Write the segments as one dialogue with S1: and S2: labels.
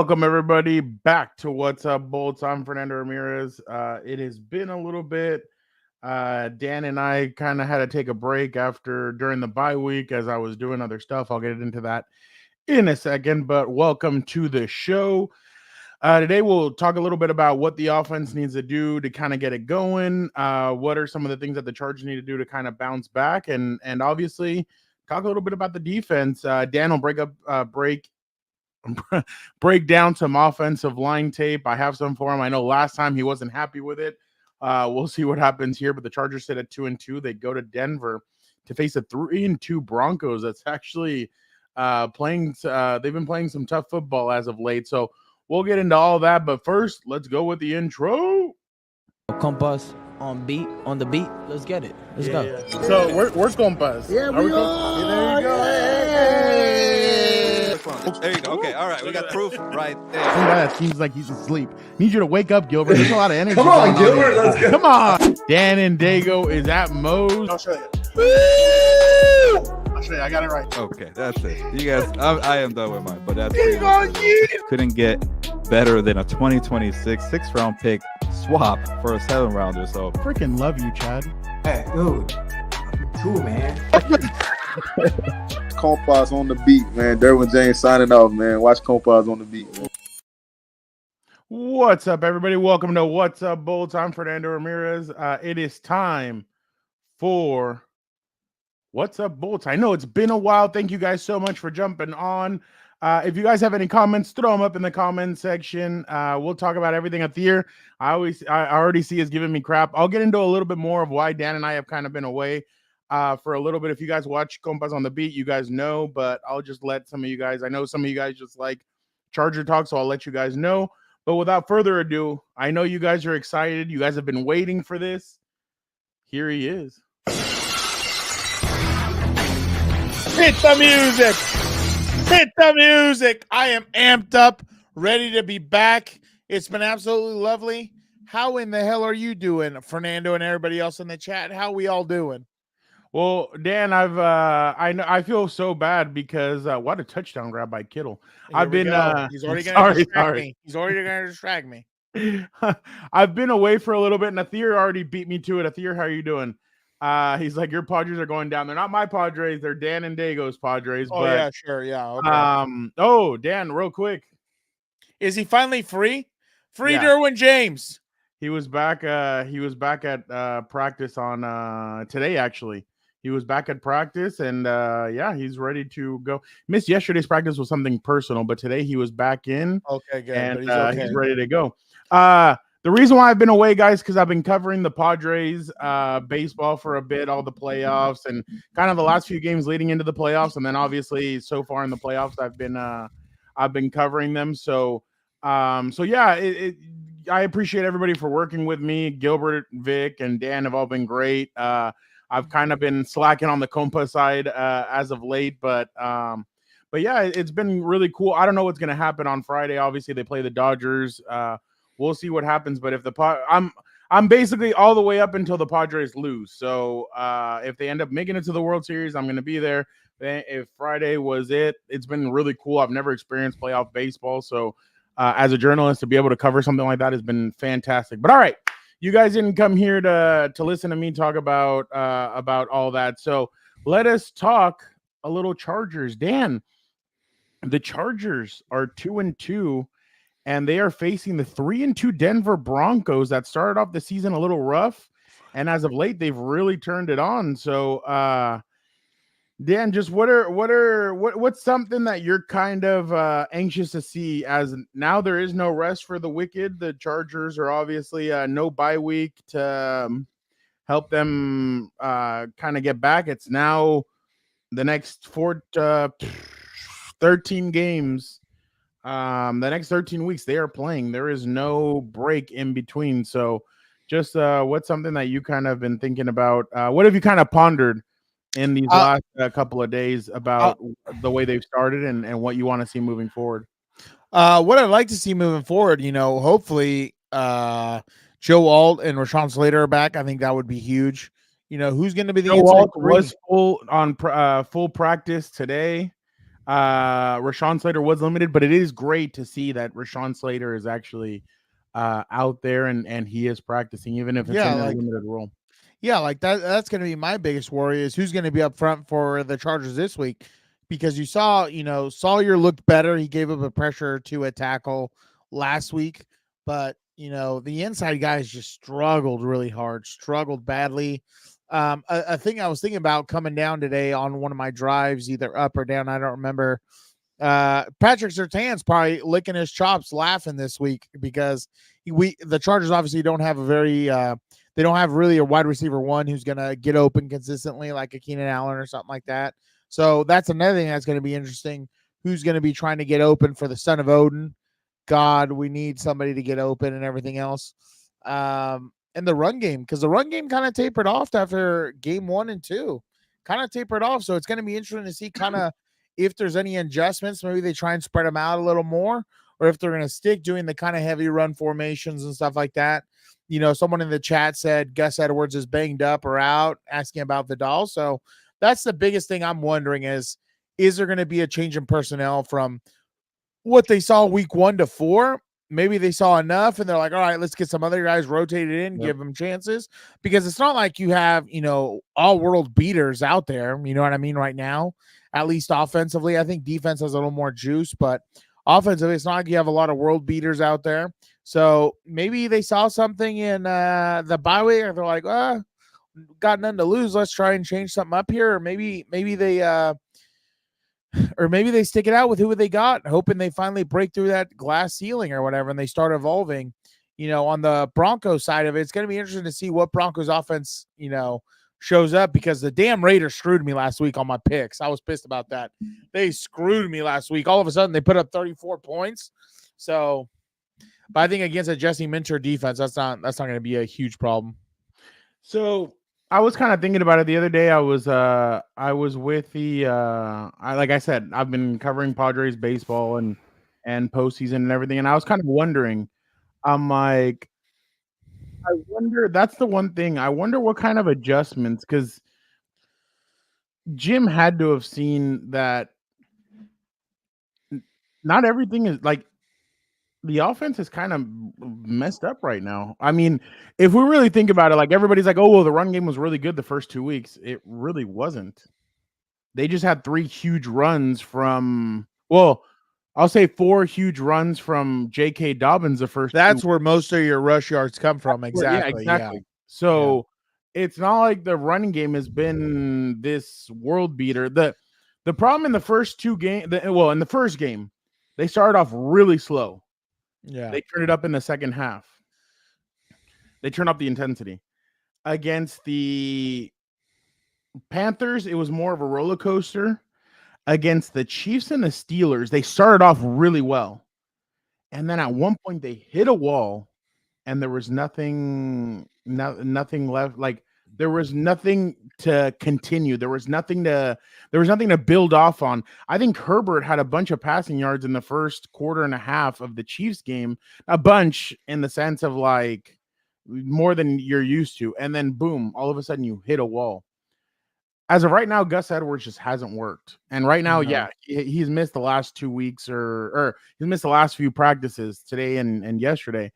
S1: Welcome everybody back to What's Up Bolts. I'm Fernando Ramirez. It has been a little bit. Dan and I kind of had to take a break during the bye week as I was doing other stuff. I'll get into that in a second, but welcome to the show. Today we'll talk a little bit about what the offense needs to do to kind of get it going. What are some of the things that the Chargers need to do to kind of bounce back, and obviously talk a little bit about the defense. Dan will break down some offensive line tape. I have some for him. I know last time he wasn't happy with it. We'll see what happens here, but the Chargers sit at 2-2. They go to Denver to face a 3-2 Broncos. That's actually playing. They've been playing some tough football as of late. So we'll get into all that. But first, let's go with the intro.
S2: Compas on the beat. Let's get it. Let's go.
S1: Yeah. So where's Compas?
S3: Yeah, we are.
S1: There you go.
S3: There you go. Okay, all right. We got proof right there.
S1: Some guy that seems like he's asleep. Need you to wake up, Gilbert. There's a lot of energy.
S4: Come on, Gilbert. Let's go.
S1: Come on. Dan and Daygo is at Moe's.
S4: I'll show you. I'll show you. I got it right.
S3: Okay, that's it. You guys, I am done with mine, but that's couldn't get better than a 2026 6th-round pick swap for a 7th-rounder. So
S1: Freaking love you, Chad.
S4: Hey, dude. Cool, man.
S5: Compas on the beat, man. Derwin James signing off, man. Watch Compas on the beat, man.
S1: What's up, everybody? Welcome to What's Up Bolts. I'm Fernando Ramirez. It is time for What's Up Bolts. I know it's been a while. Thank you guys so much for jumping on. If you guys have any comments, throw them up in the comment section. We'll talk about everything up here. I already see is giving me crap. I'll get into a little bit more of why Dan and I have kind of been away for a little bit. If you guys watch Compas on the Beat, you guys know, but I'll just let some of you guys, I know some of you guys just like Charger talk, so I'll let you guys know. But without further ado, I know you guys are excited. You guys have been waiting for this. Here he is.
S6: Hit the music. Hit the music. I am amped up, ready to be back. It's been absolutely lovely. How in the hell are you doing, Fernando and everybody else in the chat? How we all doing?
S1: Well, Dan, I feel so bad because what a touchdown grab by Kittle.
S6: Here
S1: I've
S6: we
S1: been
S6: go. He's already going to distract me. He's already going to distract me.
S1: I've been away for a little bit, and Athir already beat me to it. Athir, how are you doing? He's like, your Padres are going down. They're not my Padres. They're Dan and Daygo's Padres.
S6: Oh,
S1: but,
S6: yeah, sure. Yeah. Okay.
S1: Oh, Dan, real quick.
S6: Is he finally free? Free
S1: Yeah.
S6: Derwin James.
S1: He was back at practice on today, actually. He was back at practice, and yeah, he's ready to go. Missed yesterday's practice with something personal, but today he was back in.
S6: Okay, good.
S1: And
S6: But he's okay.
S1: he's ready to go. The reason why I've been away, guys, because I've been covering the Padres baseball for a bit, all the playoffs, and kind of the last few games leading into the playoffs, and then obviously so far in the playoffs, I've been covering them. So yeah, I appreciate everybody for working with me. Gilbert, Vic, and Dan have all been great. I've kind of been slacking on the Compa side as of late, but yeah, it's been really cool. I don't know what's going to happen on Friday. Obviously, they play the Dodgers. We'll see what happens. But if I'm basically all the way up until the Padres lose. So if they end up making it to the World Series, I'm going to be there. If Friday was it, it's been really cool. I've never experienced playoff baseball, so as a journalist, to be able to cover something like that has been fantastic. But all right. You guys didn't come here to listen to me talk about all that. So let us talk a little Chargers. Dan, the Chargers are 2-2, and they are facing the 3-2 Denver Broncos that started off the season a little rough, and as of late they've really turned it on. So Dan, just what's something that you're kind of anxious to see, as now there is no rest for the wicked. The Chargers are obviously no bye week to help them kind of get back. It's now the next 13 games. The next 13 weeks they are playing. There is no break in between. So just what's something that you kind of been thinking about? What have you kind of pondered in these last couple of days about the way they've started and what you want to see moving forward?
S6: What I'd like to see moving forward, hopefully Joe Alt and Rashawn Slater are back. I think that would be huge. Who's going to be the
S1: Joe Alt was full practice today. Rashawn Slater was limited, but it is great to see that Rashawn Slater is actually out there and he is practicing, even if it's in a limited role.
S6: Yeah, like that's going to be my biggest worry is who's going to be up front for the Chargers this week, because you saw, Sawyer looked better. He gave up a pressure to a tackle last week, but the inside guys just struggled really hard, struggled badly. A thing I was thinking about coming down today on one of my drives, either up or down, I don't remember. Patrick Surtain's probably licking his chops laughing this week because the Chargers obviously don't have they don't have really a wide receiver one who's going to get open consistently like a Keenan Allen or something like that. So that's another thing that's going to be interesting. Who's going to be trying to get open for the son of Odin? God, we need somebody to get open and everything else. And the run game, because the run game kind of tapered off after game 1 and 2. Kind of tapered off. So it's going to be interesting to see kind of if there's any adjustments. Maybe they try and spread them out a little more, or if they're going to stick doing the kind of heavy run formations and stuff like that. Someone in the chat said Gus Edwards is banged up or out, asking about Vidal. So that's the biggest thing I'm wondering is there going to be a change in personnel from what they saw week 1 to 4? Maybe they saw enough and they're like, all right, let's get some other guys rotated in, give them chances, because it's not like you have, all world beaters out there. You know what I mean? Right now, at least offensively, I think defense has a little more juice, but offensively, it's not like you have a lot of world beaters out there. So maybe they saw something in the bye week, or they're like, got nothing to lose. Let's try and change something up here. Or maybe they stick it out with who they got, hoping they finally break through that glass ceiling or whatever, and they start evolving. On the Broncos side of it, it's going to be interesting to see what Broncos offense, shows up, because the damn Raiders screwed me last week on my picks. I was pissed about that. They screwed me last week. All of a sudden, they put up 34 points. So, but I think against a Jesse Minter defense, that's not going to be a huge problem.
S1: So I was kind of thinking about it the other day. I was with the like I said, I've been covering Padres baseball and postseason and everything, and I was kind of wondering. I'm like, I wonder. That's the one thing. I wonder what kind of adjustments, because Jim had to have seen that not everything is like the offense is kind of messed up right now. I mean, if we really think about it, like everybody's like, oh, well, the run game was really good the first 2 weeks. It really wasn't. They just had 3 huge runs from, well, I'll say 4 huge runs from J.K. Dobbins the first.
S6: That's where most of your rush yards come from. Exactly.
S1: Yeah, exactly. Yeah. So it's not like the running game has been this world beater. The problem in the first 2 games, in the first game, they started off really slow. Yeah. They turned it up in the second half. They turned up the intensity. Against the Panthers, it was more of a roller coaster. Against the Chiefs and the Steelers, they started off really well. And then at one point they hit a wall and there was nothing left. Like there was nothing to continue. There was nothing to build off on. I think Herbert had a bunch of passing yards in the first quarter and a half of the Chiefs game, a bunch in the sense of like more than you're used to. And then boom, all of a sudden you hit a wall. As of right now, Gus Edwards just hasn't worked. And right now, he's missed the last 2 weeks or he's missed the last few practices today and yesterday.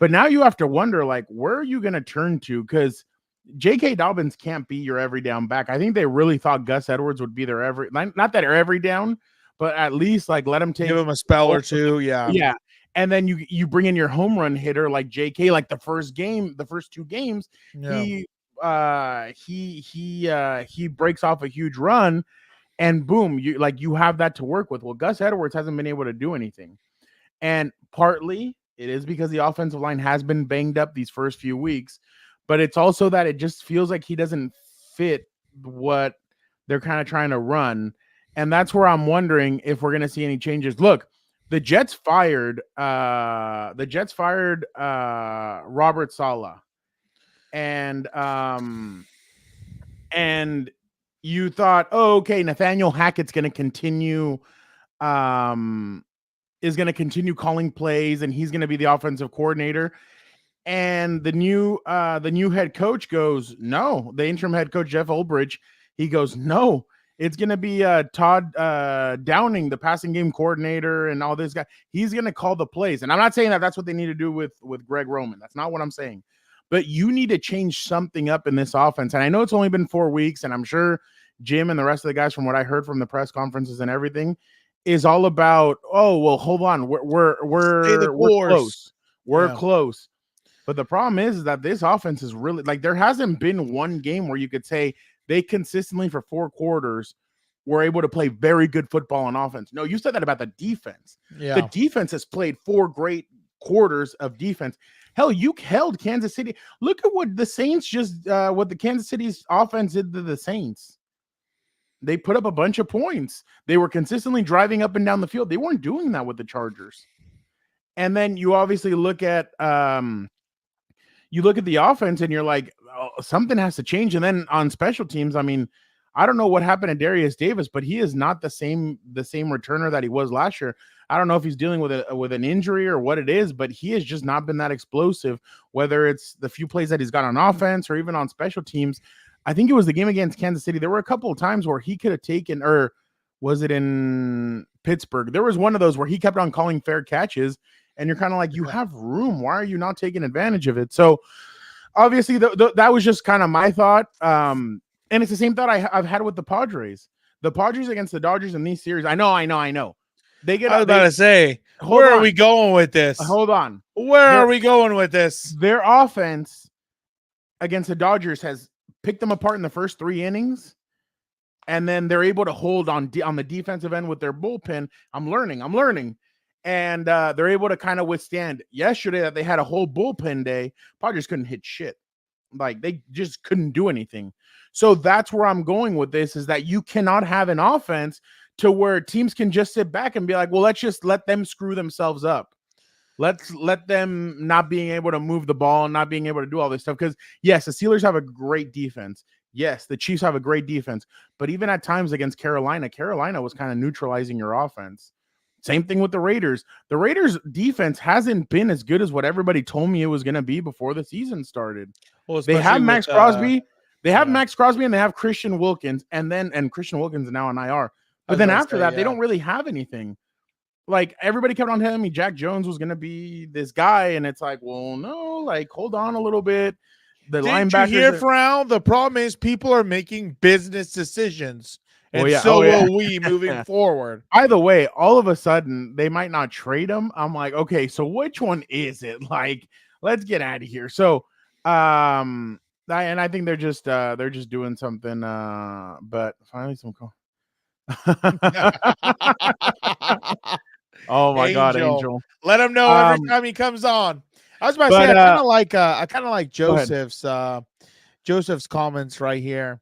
S1: But now you have to wonder, like, where are you going to turn to? Because J.K. Dobbins can't be your every down back. I think they really thought Gus Edwards would be their not that every down, but at least like let him give
S6: him a spell or two. Yeah.
S1: Yeah. And then you bring in your home run hitter like J.K. like the first 2 games, he breaks off a huge run and boom, you have that to work with. Well, Gus Edwards hasn't been able to do anything. And partly it is because the offensive line has been banged up these first few weeks, but it's also that it just feels like he doesn't fit what they're kind of trying to run. And that's where I'm wondering if we're going to see any changes. Look, the Jets fired Robert Saleh. And you thought, oh, okay, Nathaniel Hackett's going to continue calling plays and he's going to be the offensive coordinator. And the new head coach goes, no. The interim head coach, Jeff Ulbrich, he goes, no. It's going to be Todd Downing, the passing game coordinator, and all this guy. He's going to call the plays. And I'm not saying that that's what they need to do with Greg Roman. That's not what I'm saying. But you need to change something up in this offense. And I know it's only been 4 weeks, and I'm sure Jim and the rest of the guys, from what I heard from the press conferences and everything, is all about, oh, well, hold on. We're close. We're close. But the problem is that this offense is really, like, there hasn't been one game where you could say they consistently for 4 quarters were able to play very good football on offense. No, you said that about the defense.
S6: Yeah.
S1: The defense has played 4 great quarters of defense. Hell, you held Kansas City. Look at what the Saints what the Kansas City's offense did to the Saints. They put up a bunch of points. They were consistently driving up and down the field. They weren't doing that with the Chargers. And then you obviously look at the offense and you're like, oh, something has to change. And then on special teams, I mean, I don't know what happened to Darius Davis, but he is not the same returner that he was last year. I don't know if he's dealing with an injury or what it is, but he has just not been that explosive, whether it's the few plays that he's got on offense or even on special teams. I think it was the game against Kansas City. There were a couple of times where he could have taken, or was it in Pittsburgh? There was one of those where he kept on calling fair catches, and you're kind of like, you have room. Why are you not taking advantage of it? So obviously that was just kind of my thought. And it's the same thought I've had with the Padres. The Padres against the Dodgers in these series. I know. I was about
S6: to say, where are we going with this?
S1: Hold on.
S6: Where are we going with this?
S1: Their offense against the Dodgers has picked them apart in the first 3 innings, and then they're able to hold on the defensive end with their bullpen. I'm learning. And they're able to kind of withstand. Yesterday that they had a whole bullpen day, Padres couldn't hit shit. Like, they just couldn't do anything. So that's where I'm going with this, is that you cannot have an offense to where teams can just sit back and be like, well, let's just let them screw themselves up. Let's let them not being able to move the ball and not being able to do all this stuff. Because, yes, the Steelers have a great defense. Yes, the Chiefs have a great defense. But even at times against Carolina was kind of neutralizing your offense. Same thing with the Raiders. The Raiders' defense hasn't been as good as what everybody told me it was going to be before the season started.
S6: Well,
S1: they have Max Crosby. They have Max Crosby, and they have Christian Wilkins. And Christian Wilkins is now on IR. But then after that, they don't really have anything. Like, everybody kept on telling me Jack Jones was going to be this guy, and it's like, well, no, like, hold on a little bit. The linebackers.
S6: Did you hear, Frown? The problem is people are making business decisions, and will we moving forward.
S1: By the way, all of a sudden, they might not trade him. I'm like, okay, so which one is it? Like, let's get out of here. So, and I think they're just doing something. But finally, some call. Oh my God, Angel!
S6: Let him know every time he comes on. I was about to say, I kind of like Joseph's comments right here.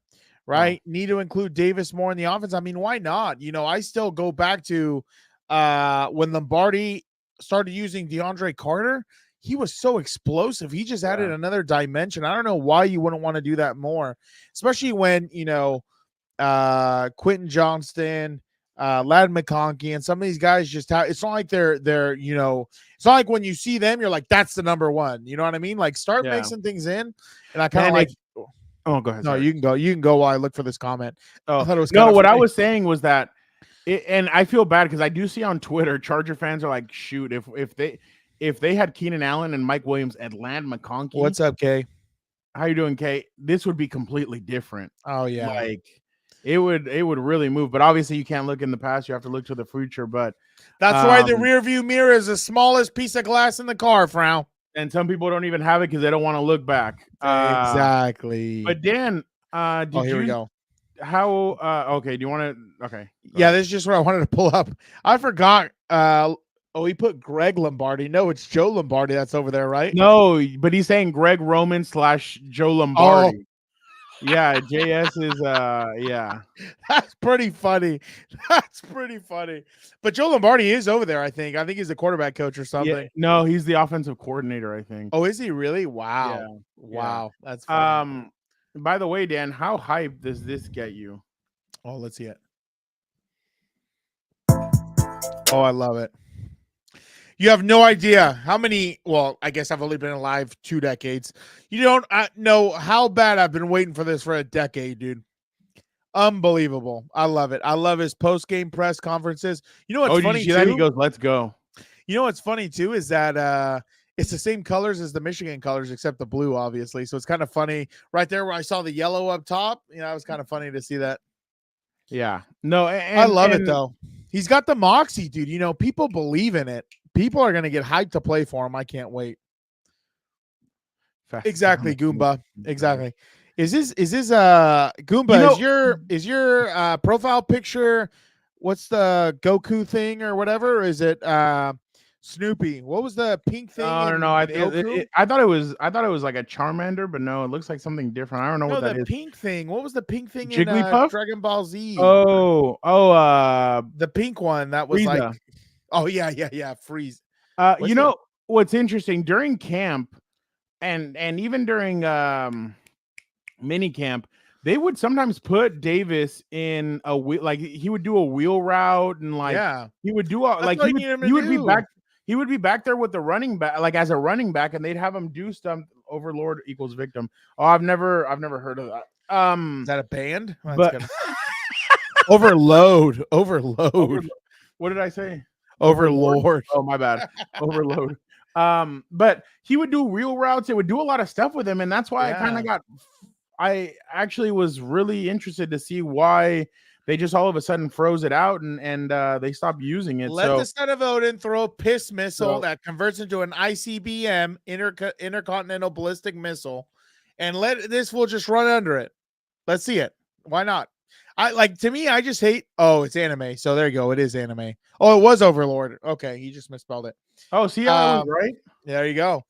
S6: Right, need to include Davis more in the offense. I mean, why not? You know, I still go back to when Lombardi started using DeAndre Carter. He was so explosive. He just added another dimension. I don't know why you wouldn't want to do that more, especially when, you know, Quentin Johnston, Ladd McConkey, and some of these guys just have, it's not like they're, you know, it's not like when you see them, you're like, that's the number one. You know what I mean? Like, start mixing things in. And I kind of like,
S1: oh, go ahead.
S6: No,
S1: sorry.
S6: You can go while I look for this comment.
S1: Oh, I thought it was no, what funny. I was saying was that, and I feel bad because I do see on Twitter, Charger fans are like, shoot, if they had Keenan Allen and Mike Williams and Ladd McConkey.
S6: What's up, Kay?
S1: How you doing, Kay? This would be completely different.
S6: Oh, yeah.
S1: Like, it would really move, but obviously you can't look in the past. You have to look to the future. But
S6: that's why the rear view mirror is the smallest piece of glass in the car, Frown.
S1: And some people don't even have it because they don't want to look back.
S6: Exactly.
S1: But Dan,
S6: here we go.
S1: How? Okay. Do you want to? Okay.
S6: Yeah, this is just what I wanted to pull up. I forgot. He put Greg Lombardi. No, it's Joe Lombardi that's over there, right?
S1: No, but he's saying Greg Roman / Joe Lombardi. Oh. Yeah, JS is yeah.
S6: That's pretty funny. But Joe Lombardi is over there, I think. I think he's the quarterback coach or something.
S1: Yeah, no, he's the offensive coordinator, I think.
S6: Oh, is he really? Wow. Yeah. Wow. Yeah. That's funny.
S1: By the way, Dan, how hyped does this get you?
S6: Oh, let's see it. Oh, I love it. You have no idea how many, well, I guess I've only been alive 2 decades. You don't know how bad I've been waiting for this for a decade, dude. Unbelievable. I love it. I love his post-game press conferences. You know what's
S1: Did
S6: funny
S1: you see that?
S6: too?
S1: He goes, "Let's go."
S6: You know what's funny too is that it's the same colors as the Michigan colors, except the blue, obviously. So it's kind of funny right there where I saw the yellow up top. You know, it was kind of funny to see that.
S1: Yeah. No,
S6: I love it though. He's got the moxie, dude. You know, people believe in it. People are gonna get hyped to play for him. I can't wait. Exactly, Goomba. Exactly. Is this Goomba? Is your profile picture? What's the Goku thing or whatever? Or is it Snoopy? What was the pink thing?
S1: No. I thought it was like a Charmander, but no, it looks like something different. I don't know what that is.
S6: The pink thing. What was the pink thing
S1: Jigglypuff?
S6: in Dragon Ball Z?
S1: The
S6: pink one that was
S1: Frieza.
S6: like, oh yeah, freeze.
S1: You know what's interesting during camp, and even during mini camp, they would sometimes put Davis in a like he would do a wheel route and he would do like he would be back. He would be back there with the running back, like as a running back, and they'd have him do stuff. Overlord equals victim. Oh, I've never heard of that.
S6: Is that a band?
S1: But
S6: Overload.
S1: What did I say?
S6: Overlord.
S1: Oh, my bad. Overload. But he would do wheel routes. It would do a lot of stuff with him, and that's why I actually was really interested to see why they just all of a sudden froze it out and they stopped using it.
S6: Let the son of Odin throw a piss missile that converts into an ICBM, intercontinental ballistic missile, and let this fool just run under it. Let's see it. Why not? To me, I just hate. Oh, it's anime. So there you go. It is anime. Oh, it was Overlord. Okay, he just misspelled it.
S1: Oh, see how it was right?
S6: There you go.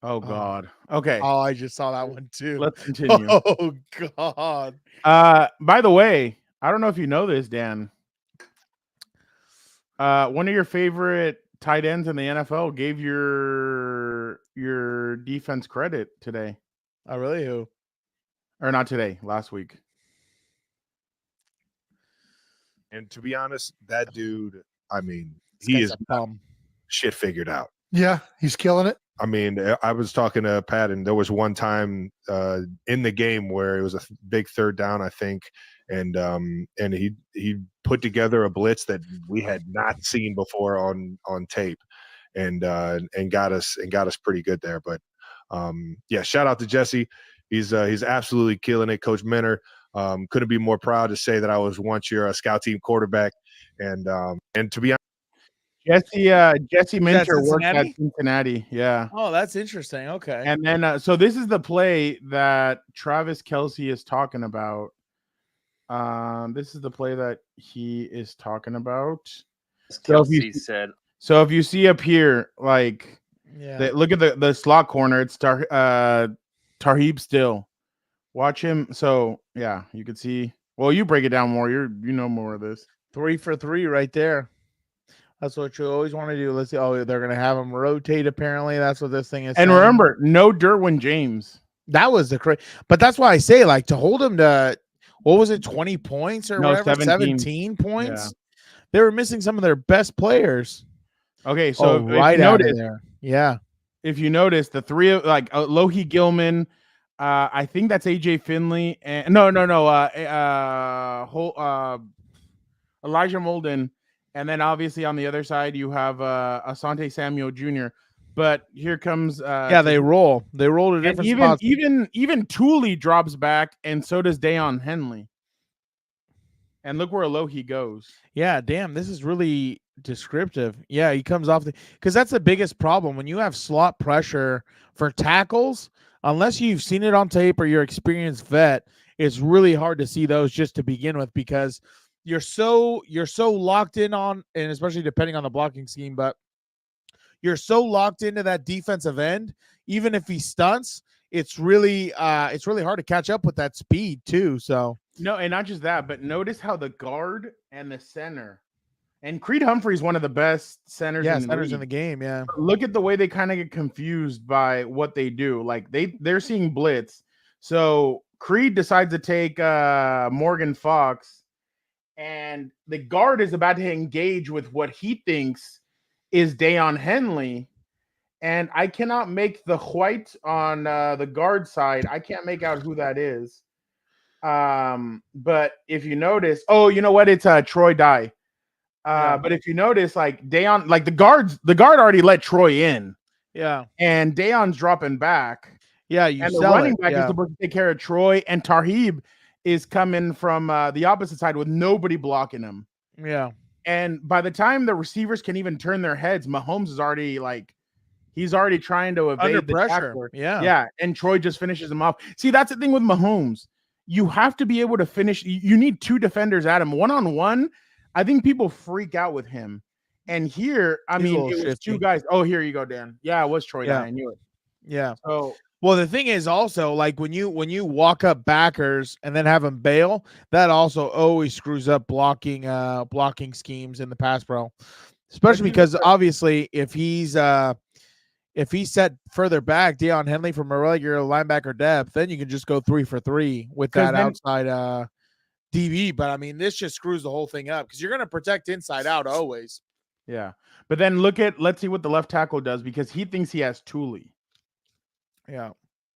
S1: Oh God. Okay.
S6: Oh, I just saw that one too.
S1: Let's continue.
S6: Oh God.
S1: By the way, I don't know if you know this, Dan. One of your favorite tight ends in the NFL gave your defense credit today.
S6: Oh, really? Who?
S1: Or not today, last week.
S7: And to be honest, that dude, I mean, he is shit figured out.
S8: Yeah, he's killing it.
S7: I mean, I was talking to Pat, and there was one time in the game where it was a big third down, I think, and he put together a blitz that we had not seen before on tape, and got us pretty good there. But yeah, shout out to Jesse. He's absolutely killing it. Coach Menor, couldn't be more proud to say that I was once your scout team quarterback, and to be honest.
S1: Jesse Minter worked at Cincinnati. Yeah.
S6: Oh, that's interesting. Okay.
S1: And then, so this is the play that Travis Kelce is talking about. This is the play that he is talking about.
S9: Kelce said.
S1: So if you see up here, like, look at the slot corner. It's Tarheeb Still. Watch him. So yeah, you can see. Well, you break it down more. You know more of this.
S6: 3 for 3 right there. That's what you always want to do. Let's see. Oh, they're going to have him rotate, apparently. That's what this thing is.
S1: And remember, no Derwin James.
S6: That was the crazy. But that's why I say, like, to hold him to, what was it, 20 points or whatever? 17 points? Yeah. They were missing some of their best players.
S1: Okay, so
S6: right out of there. Yeah.
S1: If you notice, the three of, like, Lohi Gilman, I think that's AJ Finley. And Elijah Molden. And then obviously on the other side, you have Asante Samuel Jr. But here comes
S6: they roll. They roll to different spots.
S1: Even Tooley drops back, and so does Dayon Henley. And look where Alohi goes.
S6: Yeah, damn, this is really descriptive. Yeah, he comes off because that's the biggest problem when you have slot pressure for tackles. Unless you've seen it on tape or you're experienced vet, it's really hard to see those just to begin with because you're so locked in on, and especially depending on the blocking scheme, but you're so locked into that defensive end. Even if he stunts, it's really hard to catch up with that speed too. So
S1: no, and not just that, but notice how the guard and the center, and Creed Humphrey's one of the best centers.
S6: Yeah, centers in the game. Yeah,
S1: look at the way they kind of get confused by what they do. Like they're seeing blitz, so Creed decides to take Morgan Fox. And the guard is about to engage with what he thinks is Dayon Henley. And I cannot make the white on the guard side. I can't make out who that is. But if you notice, you know what? It's Troy Dye. But if you notice, like Dayon, like the guard already let Troy in.
S6: Yeah.
S1: And Dayon's dropping back.
S6: Yeah, you
S1: and the
S6: sell
S1: running
S6: it.
S1: back
S6: Yeah.
S1: is supposed to take care of Troy, and Tarhib is coming from the opposite side with nobody blocking him.
S6: Yeah.
S1: And by the time the receivers can even turn their heads, Mahomes is already he's already trying to evade
S6: Under
S1: the
S6: pressure.
S1: tackler.
S6: Yeah.
S1: Yeah. And Troy just finishes him off. See, that's the thing with Mahomes. You have to be able to finish. You need two defenders at him. One-on-one, I think people freak out with him. And here, I
S6: He's a
S1: mean,
S6: little
S1: it was
S6: shifty.
S1: two guys. Oh, here you go, Dan. Yeah, it was Troy Dye. I knew it.
S6: Yeah.
S1: So,
S6: well, the thing is also like when you walk up backers and then have them bail, that also always screws up blocking schemes in the pass pro, especially because obviously if he's set further back, Deion Henley from a regular linebacker depth, then you can just go 3 for 3 with that outside DB. But I mean, this just screws the whole thing up because you're going to protect inside out always.
S1: Yeah, but then let's see what the left tackle does because he thinks he has Thule.
S6: Yeah.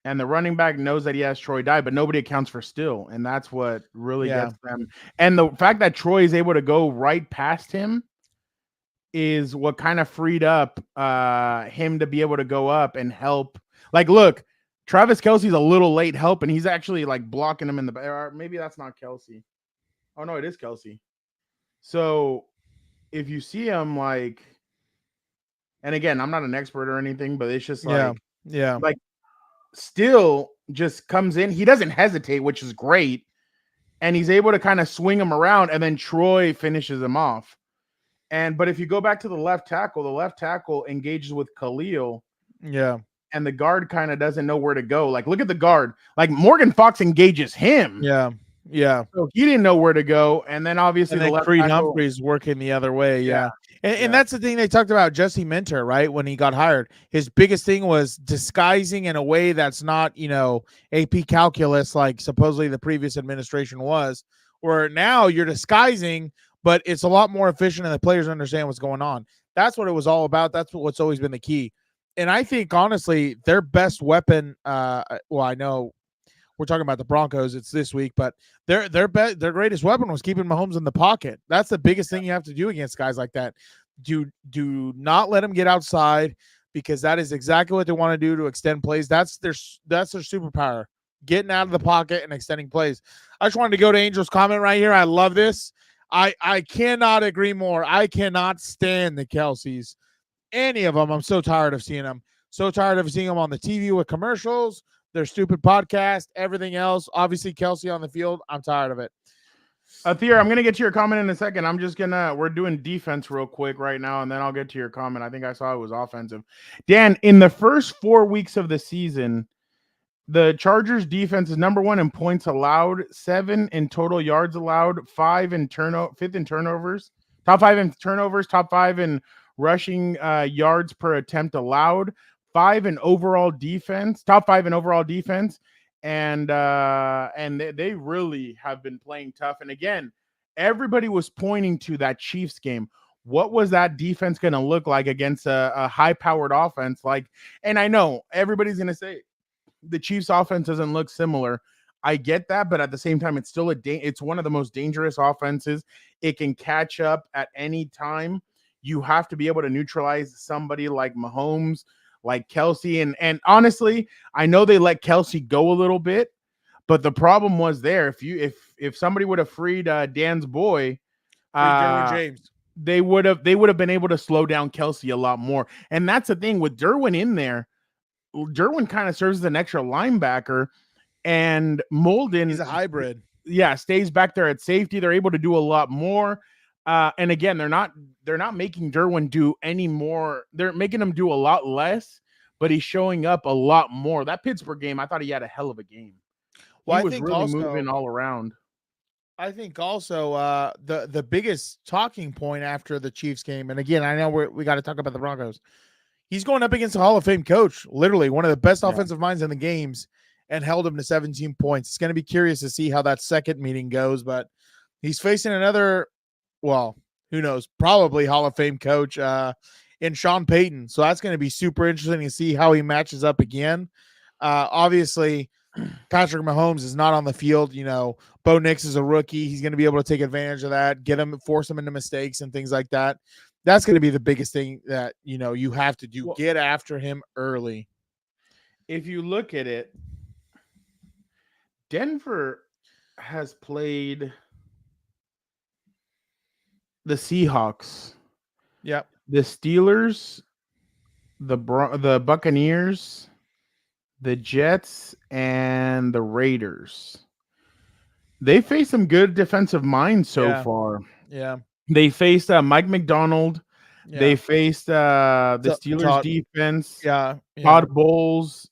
S1: And the running back knows that he has Troy Dye, but nobody accounts for Still. And that's what really gets them. And the fact that Troy is able to go right past him is what kind of freed up him to be able to go up and help. Like, look, Travis Kelce's a little late help, and he's actually like blocking him in the back. Or maybe that's not Kelce. Oh, no, it is Kelce. So if you see him and again, I'm not an expert or anything, but it's just like Still just comes in. He doesn't hesitate, which is great. And he's able to kind of swing him around, and then Troy finishes him off. But if you go back to the left tackle engages with Khalil.
S6: Yeah.
S1: And the guard kind of doesn't know where to go. Like, look at the guard. Like, Morgan Fox engages him.
S6: Yeah. Yeah.
S1: So he didn't know where to go. And then obviously
S6: the left Creed Humphreys working the other way. Yeah. And that's the thing they talked about Jesse Minter, right? When he got hired, his biggest thing was disguising in a way that's not, AP calculus, like supposedly the previous administration was, where now you're disguising, but it's a lot more efficient and the players understand what's going on. That's what it was all about. That's what's always been the key. And I think, honestly, their best weapon, I know we're talking about the Broncos, it's this week, but their greatest weapon was keeping Mahomes in the pocket. That's the biggest thing you have to do against guys like that. Do not let them get outside because that is exactly what they want to do to extend plays. That's their superpower, getting out of the pocket and extending plays. I just wanted to go to Angel's comment right here. I love this. I cannot agree more. I cannot stand the Kelce's. Any of them. I'm so tired of seeing them. So tired of seeing them on the TV with commercials, their stupid podcast, everything else. Obviously, Kelce on the field. I'm tired of it.
S1: Thea, I'm going to get to your comment in a second. We're doing defense real quick right now, and then I'll get to your comment. I think I saw it was offensive. Dan, in the first 4 weeks of the season, the Chargers defense is number 1 in points allowed, 7 in total yards allowed, 5th in turnovers, top 5 in turnovers, top 5 in rushing yards per attempt allowed, 5 in overall defense, top 5 in overall defense. And they really have been playing tough. And again, everybody was pointing to that Chiefs game. What was that defense going to look like against a high-powered offense? And I know everybody's going to say the Chiefs offense doesn't look similar. I get that, but at the same time, it's still it's one of the most dangerous offenses. It can catch up at any time. You have to be able to neutralize somebody like Mahomes, like Kelce. And honestly, I know they let Kelce go a little bit, but the problem was there. If somebody would have freed Dan's boy,
S6: Derwin James,
S1: they would have been able to slow down Kelce a lot more. And that's the thing with Derwin in there. Derwin kind of serves as an extra linebacker, and Molden,
S6: he's a hybrid.
S1: Yeah, stays back there at safety. They're able to do a lot more. And again, they're not making Derwin do any more. They're making him do a lot less, but he's showing up a lot more. That Pittsburgh game, I thought he had a hell of a game.
S6: Well,
S1: he was really moving all around.
S6: I think also the biggest talking point after the Chiefs game, and again, I know we got to talk about the Broncos. He's going up against a Hall of Fame coach, literally one of the best offensive minds in the games, and held him to 17 points. It's going to be curious to see how that second meeting goes, but he's facing another, well, who knows, probably Hall of Fame coach in Sean Payton. So that's going to be super interesting to see how he matches up again. Obviously, Patrick Mahomes is not on the field. Bo Nix is a rookie. He's going to be able to take advantage of that, force him into mistakes and things like that. That's going to be the biggest thing that, you have to do. Get after him early.
S1: If you look at it, Denver has played the Seahawks,
S6: Yep,
S1: the Steelers, the Buccaneers, the Jets, and the Raiders. They faced some good defensive minds so far.
S6: Yeah.
S1: They faced Mike McDonald.
S6: Yeah.
S1: They faced the Steelers defense.
S6: Yeah.
S1: Todd Bowles.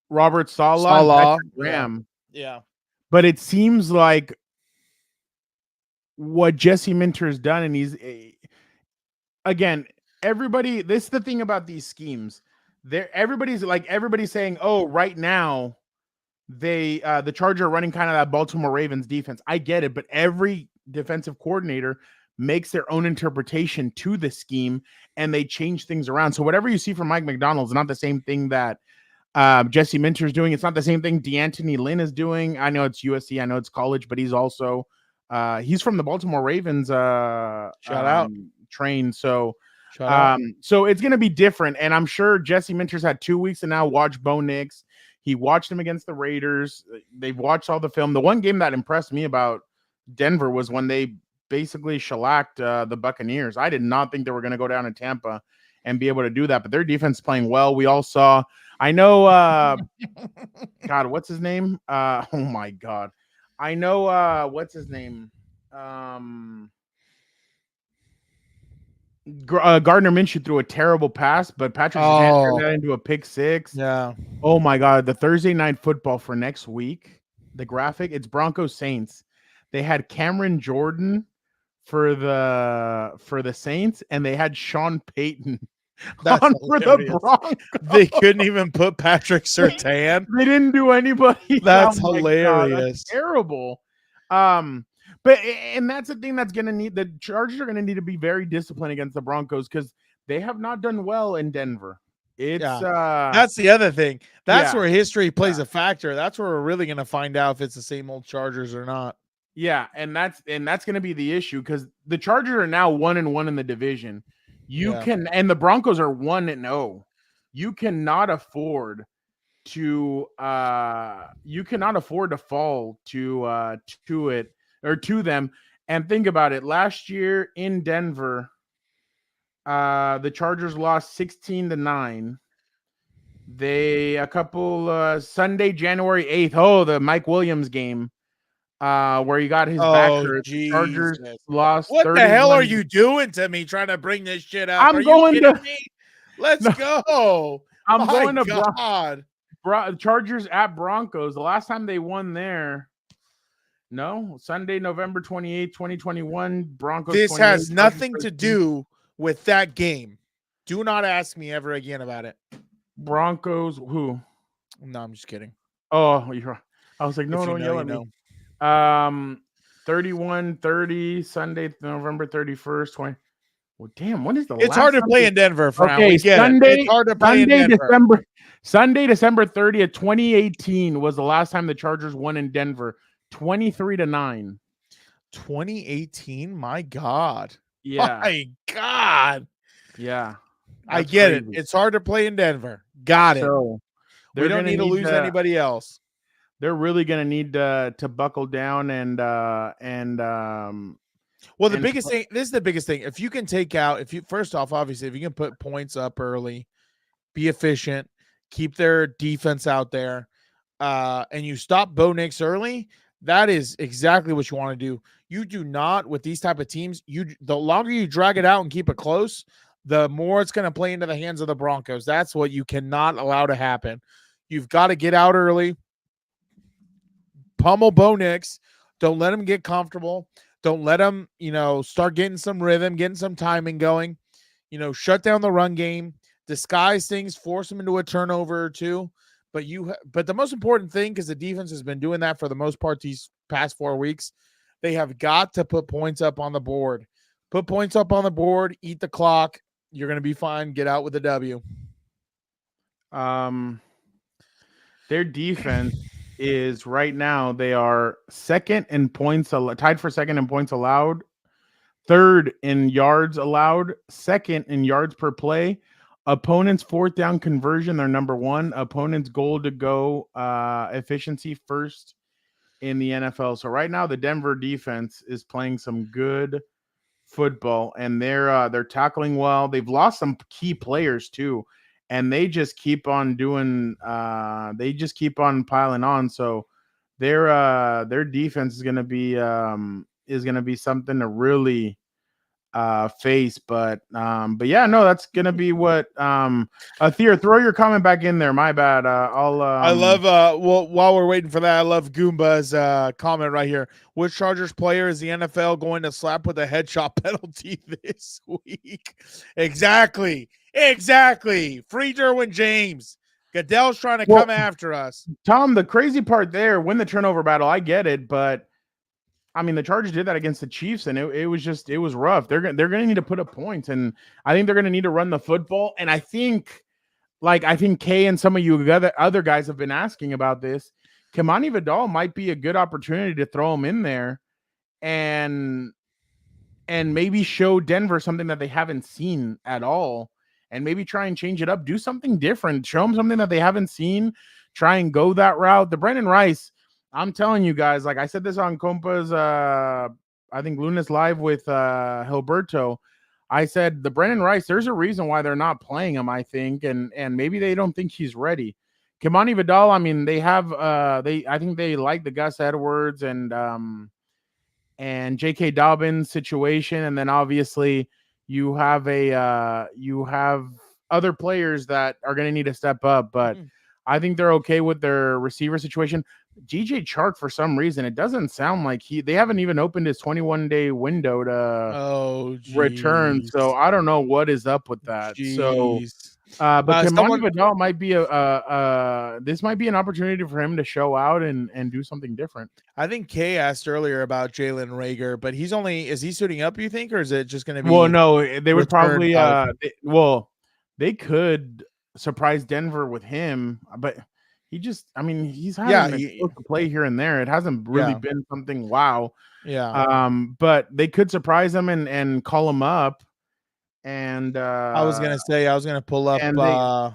S1: Robert Saleh. Graham.
S6: Yeah.
S1: But it seems like what Jesse Minter has done, and he's again, everybody. This is the thing about these schemes. Everybody's saying, "Oh, right now, the Chargers are running kind of that Baltimore Ravens defense." I get it, but every defensive coordinator makes their own interpretation to the scheme, and they change things around. So whatever you see from Mike McDonald is not the same thing that Jesse Minter is doing. It's not the same thing DeAnthony Lynn is doing. I know it's USC, I know it's college, but he's also he's from the Baltimore Ravens train. So so it's going to be different, and I'm sure Jesse Minter's had 2 weeks to now watch Bo Nix. He watched him against the Raiders. They've watched all the film. The one game that impressed me about Denver was when they basically shellacked the Buccaneers. I did not think they were going to go down to Tampa and be able to do that, but their defense is playing well. We all saw, I know, God, what's his name? Oh my God. I know, what's his name? Gardner Minshew threw a terrible pass, but Patrick Shanahan turned that into a pick six.
S6: Yeah.
S1: Oh my God. The Thursday night football for next week, the graphic, it's Broncos Saints. They had Cameron Jordan for the Saints, and they had Sean Payton on for the Broncos.
S6: They couldn't even put Patrick Surtain.
S1: They didn't do anybody.
S6: That's
S1: hilarious.
S6: God,
S1: that's terrible. And that's the thing that's gonna need, the Chargers are gonna need to be very disciplined against the Broncos because they have not done well in Denver.
S6: That's the other thing. That's where history plays a factor. That's where we're really gonna find out if it's the same old Chargers or not.
S1: Yeah, and that's going to be the issue because the Chargers are now 1-1 in the division. And the Broncos are 1-0. You cannot afford to fall to it or to them. And think about it. Last year in Denver, the Chargers lost 16-9. Sunday, January 8th. The Mike Williams game. Where he got his back hurt. Chargers lost.
S6: What the hell are you doing to me? Trying to bring this shit up?
S1: I'm going to.
S6: Let's go.
S1: I'm going to. Chargers at Broncos. The last time they won there. No, Sunday, November 28th, 2021. Broncos.
S6: This has nothing to do with that game. Do not ask me ever again about it.
S1: Broncos. Who?
S6: No, I'm just kidding.
S1: Oh, you're. I was like, no, don't yell at me. 31-30 Sunday, November 31st, 20. Well, damn, when is the
S6: It's hard to play in Denver,
S1: okay, Sunday, it's hard to play in Denver. Sunday, December 30th, 2018 was the last time the Chargers won in Denver. 23-9.
S6: 2018? My God.
S1: Yeah.
S6: My God.
S1: Yeah.
S6: I get it. It's hard to play in Denver. Got it.
S1: So
S6: we don't need to lose anybody else.
S1: They're really going to need to buckle down and
S6: the biggest thing, this is the biggest thing. If you can first off, obviously, if you can put points up early, be efficient, keep their defense out there, and you stop Bo Nix early, that is exactly what you want to do. You do not, with these type of teams, the longer you drag it out and keep it close, the more it's going to play into the hands of the Broncos. That's what you cannot allow to happen. You've got to get out early. Pummel Bo Nix. Don't let him get comfortable. Don't let him, start getting some rhythm, getting some timing going. Shut down the run game, disguise things, force him into a turnover or two. But the most important thing, because the defense has been doing that for the most part these past 4 weeks, they have got to put points up on the board. Put points up on the board, eat the clock. You're going to be fine. Get out with a W.
S1: Their defense is right now, they are second in points, tied for second in points allowed, third in yards allowed, second in yards per play. Opponents' fourth down conversion, they're number one. Opponents' goal to go efficiency, first in the NFL. So right now, the Denver defense is playing some good football, and they're tackling well. They've lost some key players too, and they just keep on doing. They just keep on piling on. So their defense is gonna be something to really face. But yeah, no, that's gonna be what Thea, throw your comment back in there. My bad.
S6: I love well, while we're waiting for that, I love Goomba's comment right here. Which Chargers player is the NFL going to slap with a headshot penalty this week? Exactly. Free Derwin James. Goodell's trying to come after us.
S1: Tom, the crazy part there, win the turnover battle, I get it, but I mean, the Chargers did that against the Chiefs, and it was rough. They're going to need to put up points, and I think they're going to need to run the football. And I think Kay and some of you other guys have been asking about this. Kamani Vidal might be a good opportunity to throw him in there, and maybe show Denver something that they haven't seen at all, and maybe try and change it up, do something different, show them something that they haven't seen, try and go that route. The Brandon Rice. I'm telling you guys, like I said this on Compas, I think Lunas Live with Hilberto. I said the Brandon Rice, there's a reason why they're not playing him, I think, and maybe they don't think he's ready. Kamani Vidal, I mean, they have I think they like the Gus Edwards and J.K. Dobbins situation, and then obviously you have other players that are going to need to step up, but I think they're okay with their receiver situation. DJ Chark, for some reason, it doesn't sound like they haven't even opened his 21-day window to return. So I don't know what is up with that. So, but Kamani Vidal might be this might be an opportunity for him to show out and do something different.
S6: I think Kay asked earlier about Jalen Reagor, but is he suiting up, you think, or is it just going to be?
S1: Well, no, they would probably they could surprise Denver with him, but he's having to play here and there. It hasn't really been something wow.
S6: Yeah.
S1: But they could surprise him and call him up. And
S6: I was gonna pull up.
S1: My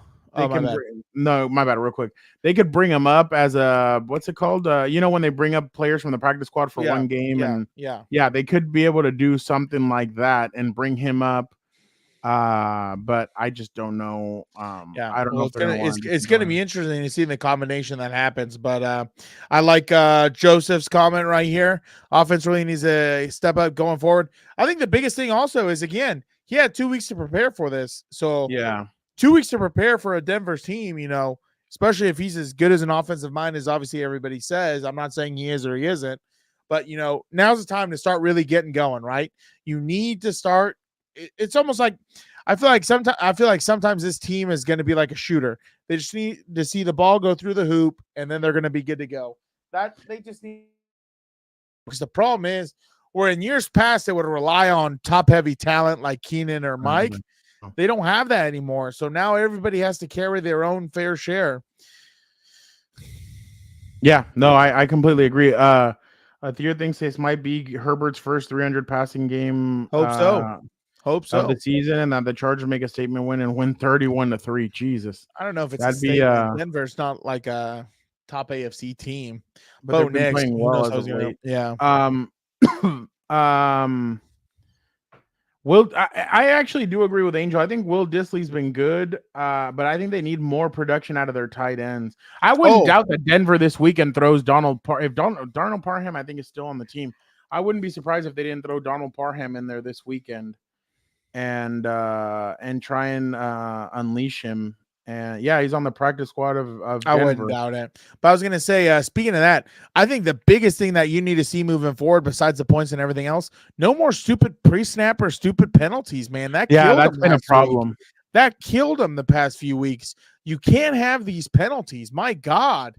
S1: bad. Real quick, they could bring him up as a what's it called? When they bring up players from the practice squad for one game, they could be able to do something like that and bring him up. But I just don't know. I don't know.
S6: It's going to be interesting to see the combination that happens. But I like Joseph's comment right here. Offense really needs a step up going forward. I think the biggest thing also is, again, he had 2 weeks to prepare for this. So 2 weeks to prepare for a Denver's team, especially if he's as good as an offensive mind as obviously everybody says. I'm not saying he is or he isn't, but now's the time to start really getting going, right? You need to start. It's almost like I feel like sometimes this team is going to be like a shooter. They just need to see the ball go through the hoop, and then they're going to be good to go. That they just need. Because the problem is, where in years past they would rely on top-heavy talent like Keenan or Mike, they don't have that anymore. So now everybody has to carry their own fair share.
S1: Yeah, no, I completely agree. Theo thinks this might be Herbert's first 300 passing game.
S6: Hope so.
S1: Of the season, and that the Chargers make a statement win and win 31-3. Jesus,
S6: I don't know if it's Denver's not like a top AFC team.
S1: But Bo Nix playing well as of late. I actually do agree with Angel. I think Will Dissly's been good, but I think they need more production out of their tight ends. I wouldn't doubt that Denver this weekend throws Darnell Parham, I think, is still on the team. I wouldn't be surprised if they didn't throw Darnell Parham in there this weekend. And try and unleash him. And he's on the practice squad of Denver.
S6: I wouldn't doubt it. But I was gonna say, speaking of that, I think the biggest thing that you need to see moving forward, besides the points and everything else, no more stupid pre-snap or stupid penalties, man. That's
S1: been a problem.
S6: That killed him the past few weeks. You can't have these penalties. My God,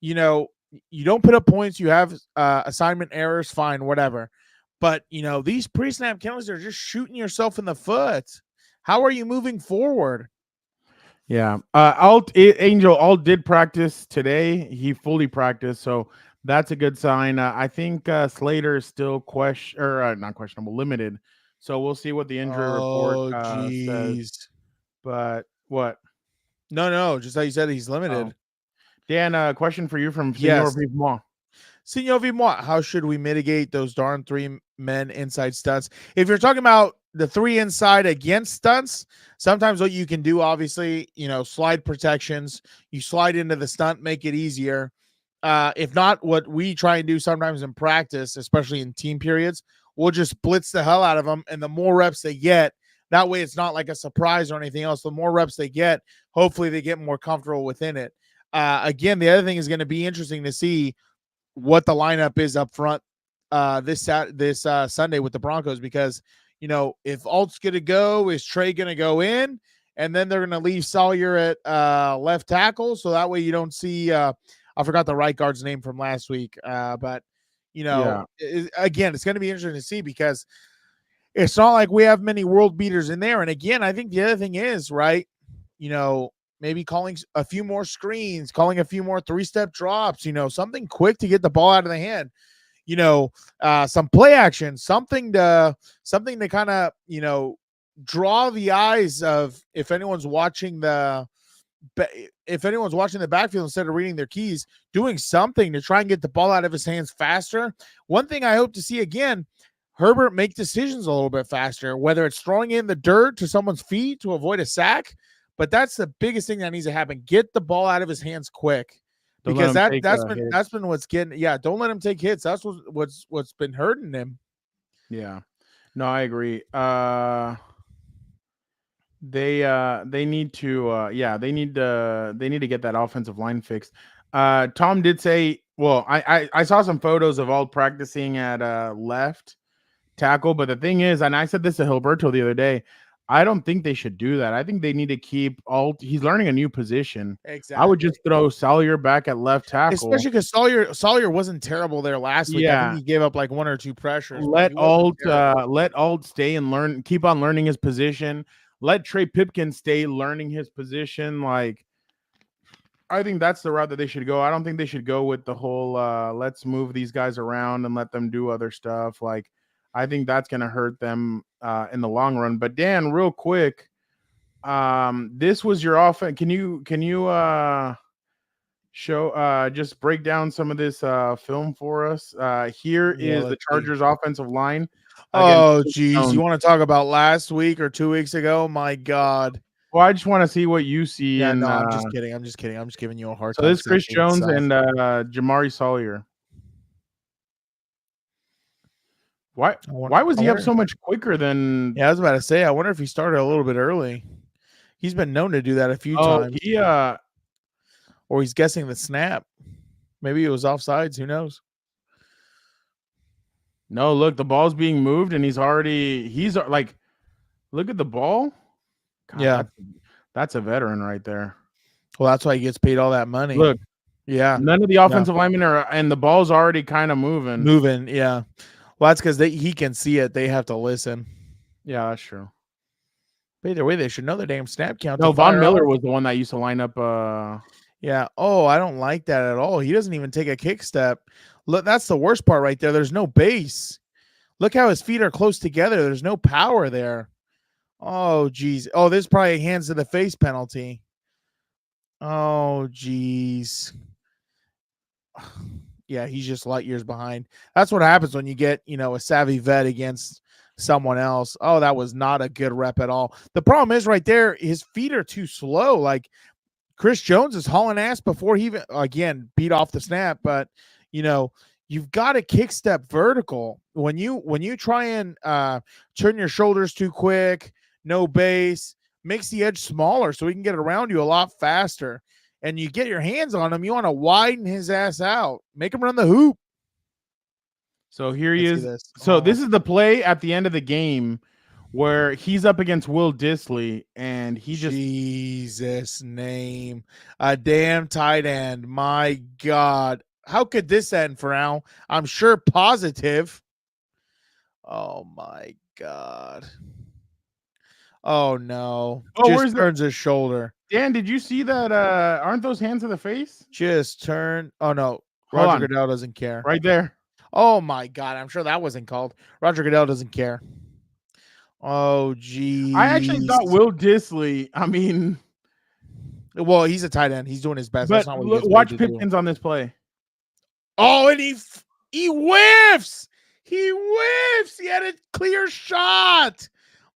S6: you don't put up points. You have assignment errors. Fine, whatever. But, these pre-snap penalties are just shooting yourself in the foot. How are you moving forward?
S1: Yeah. Angel Alt did practice today. He fully practiced, so that's a good sign. I think Slater is still not questionable, limited. So we'll see what the injury report
S6: Oh,
S1: says.
S6: jeez.
S1: But what?
S6: No, just how you said he's
S1: Oh.
S6: limited.
S1: Dan, question for you from
S6: Yes.
S1: Senor Vivement.
S6: Senor Vivement, how should we mitigate those darn 3 men inside stunts? If you're talking about the 3 inside against stunts, sometimes what you can do, obviously, slide protections. You slide into the stunt, make it easier. If not, what we try and do sometimes in practice, especially in team periods, we'll just blitz the hell out of them. And the more reps they get, that way it's not like a surprise or anything else. The more reps they get, hopefully they get more comfortable within it. Again, the other thing is going to be interesting to see what the lineup is up front this Sunday with the Broncos, because if Alt's gonna go, is Trey gonna go in, and then they're gonna leave Sawyer at left tackle, so that way you don't see I forgot the right guard's name from last week, but again, it's gonna be interesting to see, because it's not like we have many world beaters in there. And again, I think the other thing is, right, maybe calling a few more screens, calling a few more 3-step drops, something quick to get the ball out of the hand, some play action, something to kind of, draw the eyes of, if anyone's watching the backfield instead of reading their keys, doing something to try and get the ball out of his hands faster. One thing I hope to see again, Herbert make decisions a little bit faster, whether it's throwing in the dirt to someone's feet to avoid a sack. But that's the biggest thing that needs to happen. Get the ball out of his hands quick, because that's been what's getting. Yeah, don't let him take hits. That's what's been hurting him.
S1: Yeah, no, I agree. They need to they need to get that offensive line fixed. Tom did say, well, I saw some photos of all practicing at left tackle, but the thing is, and I said this to Hilberto the other day, I don't think they should do that. I think they need to keep Alt. He's learning a new position.
S6: Exactly.
S1: I would just throw Sawyer back at left tackle,
S6: especially because Sawyer wasn't terrible there last week. I think he gave up like 1 or 2 pressures.
S1: Let Alt stay and keep on learning his position. Let Trey Pipkin stay learning his position. Like, I think that's the route that they should go. I don't think they should go with the whole let's move these guys around and let them do other stuff. Like, I think that's going to hurt them in the long run. But Dan, real quick, this was your offense. Can you show just break down some of this film for us? Here is the Chargers offensive line.
S6: Oh, geez. You want to talk about last week or 2 weeks ago? My God.
S1: Well, I just want to see what you see.
S6: Yeah, no, I'm just kidding. I'm just giving you a hard time.
S1: So this is Chris Jones and Jamari Sawyer. Why was he up so much quicker than?
S6: Yeah, I was about to say, I wonder if he started a little bit early. He's been known to do that a few times. Or he's guessing the snap. Maybe it was offsides. Who knows?
S1: No, look, the ball's being moved, and he's like, look at the ball. God,
S6: yeah,
S1: that's a veteran right there.
S6: Well, that's why he gets paid all that money.
S1: Look,
S6: yeah,
S1: none of the offensive linemen are, and the ball's already kind of moving.
S6: Yeah, well, that's because he can see it. They have to listen.
S1: Yeah, that's true.
S6: But either way, they should know the damn snap count.
S1: No, Von Miller was the one that used to line up.
S6: Yeah. Oh, I don't like that at all. He doesn't even take a kick step. Look, that's the worst part right there. There's no base. Look how his feet are close together. There's no power there. Oh, geez. Oh, this is probably a hands to the face penalty. Oh, geez. Yeah, he's just light years behind. That's what happens when you get, a savvy vet against someone else. Oh, that was not a good rep at all. The problem is right there, his feet are too slow. Like, Chris Jones is hauling ass before he even, again, beat off the snap. But, you've got to kick step vertical. When you try and turn your shoulders too quick, no base, makes the edge smaller so he can get around you a lot faster. And you get your hands on him, you want to widen his ass out. Make him run the hoop.
S1: So here he is. So this is the play at the end of the game where he's up against Will Dissly, and he just...
S6: Jesus name. A damn tight end. My God. How could this end for Al? I'm sure positive. Oh, my God. Oh, no. Just turns his shoulder.
S1: Dan, did you see that? Aren't those hands to the face?
S6: Just turn. Oh no,
S1: Hold
S6: Roger
S1: on.
S6: Goodell doesn't care.
S1: Right there.
S6: Oh my God, I'm sure that wasn't called. Roger Goodell doesn't care. Oh geez.
S1: I actually thought Will Disley. I mean,
S6: well, he's a tight end. He's doing his best.
S1: but
S6: That's not what he gets
S1: watch
S6: paid to do.
S1: Pipkins on this play.
S6: Oh, and he whiffs. He whiffs. He had a clear shot.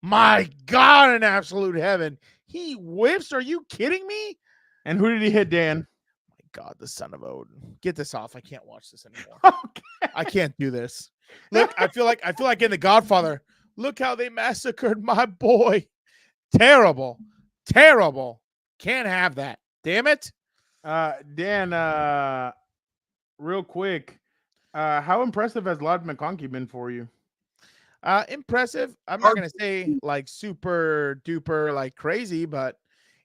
S6: My God, in absolute heaven. He whiffs. Are you kidding me?
S1: And who did he hit, Dan?
S6: My God, the son of Odin. Get this off. I can't watch this anymore.
S1: Okay.
S6: I can't do this. Look, I feel like in The Godfather. Look how they massacred my boy. Terrible. Terrible. Can't have that. Damn it.
S1: Dan, real quick, how impressive has Lod McConkey been for you?
S6: Impressive. I'm not gonna say like super duper like crazy, but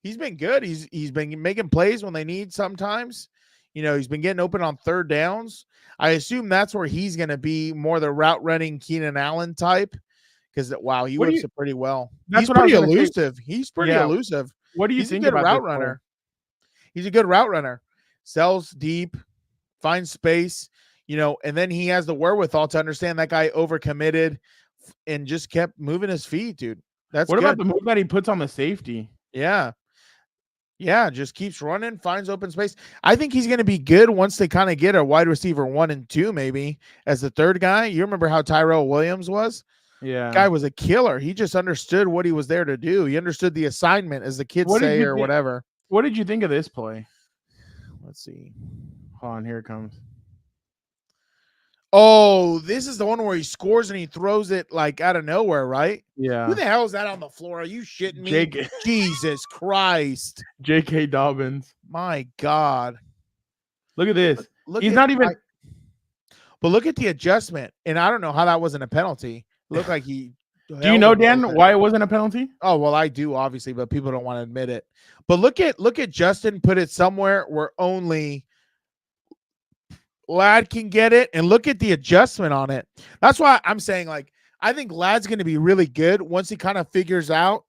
S6: he's been good. He's been making plays when they need sometimes. You know, he's been getting open on third downs. I assume that's where he's gonna be more the route running Keenan Allen type. Because wow, he whips it pretty well. He's pretty elusive. He's pretty elusive.
S1: What do you think about
S6: a route runner? He's a good route runner. Sells deep, finds space, you know, and then he has the wherewithal to understand that guy overcommitted and just kept moving his feet, dude. That's
S1: what
S6: good.
S1: about the move that he puts on the safety?
S6: Yeah. Yeah, just keeps running, finds open space. I think he's going to be good once they kind of get a wide receiver 1 and 2 maybe as the third guy. You remember how Tyrell Williams was?
S1: Yeah.
S6: Guy was a killer. He just understood what he was there to do. He understood the assignment, as the kids say, or whatever.
S1: What did you think of this play?
S6: Let's see.
S1: Hold on, here it comes.
S6: Oh, this is the one where he scores and he throws it like out of nowhere, right?
S1: Yeah.
S6: Who the hell is that on the floor? Are you shitting me? Jesus Christ.
S1: J.K. Dobbins.
S6: My God.
S1: Look at this. He's not even.
S6: But look at the adjustment. And I don't know how that wasn't a penalty. Looked like he.
S1: Do you know, Dan, why it wasn't a penalty?
S6: Oh, well, I do, obviously, but people don't want to admit it. But look at Justin put it somewhere where only Ladd can get it, and look at the adjustment on it. That's why I'm saying, like, I think Ladd's going to be really good once he kind of figures out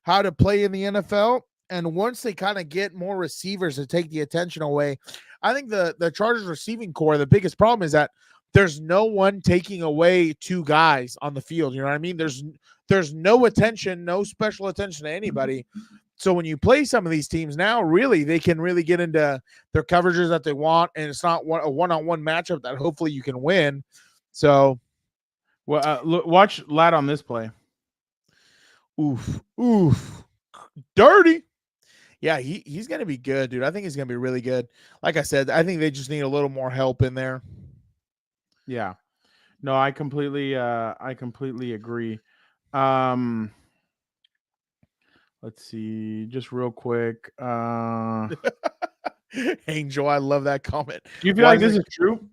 S6: how to play in the NFL, and once they kind of get more receivers to take the attention away. I think the Chargers receiving core, the biggest problem is that there's no one taking away 2 guys on the field. You know what I mean? There's no attention, no special attention to anybody. So when you play some of these teams now, really, they can really get into their coverages that they want, and it's not a one-on-one matchup that hopefully you can win. So,
S1: well, look, watch Ladd on this play.
S6: Oof, dirty. Yeah, he's going to be good, dude. I think he's going to be really good. Like I said, I think they just need a little more help in there.
S1: Yeah. No, I completely agree. Let's see, just real quick.
S6: Angel, I love that comment.
S1: Do you feel like this is true?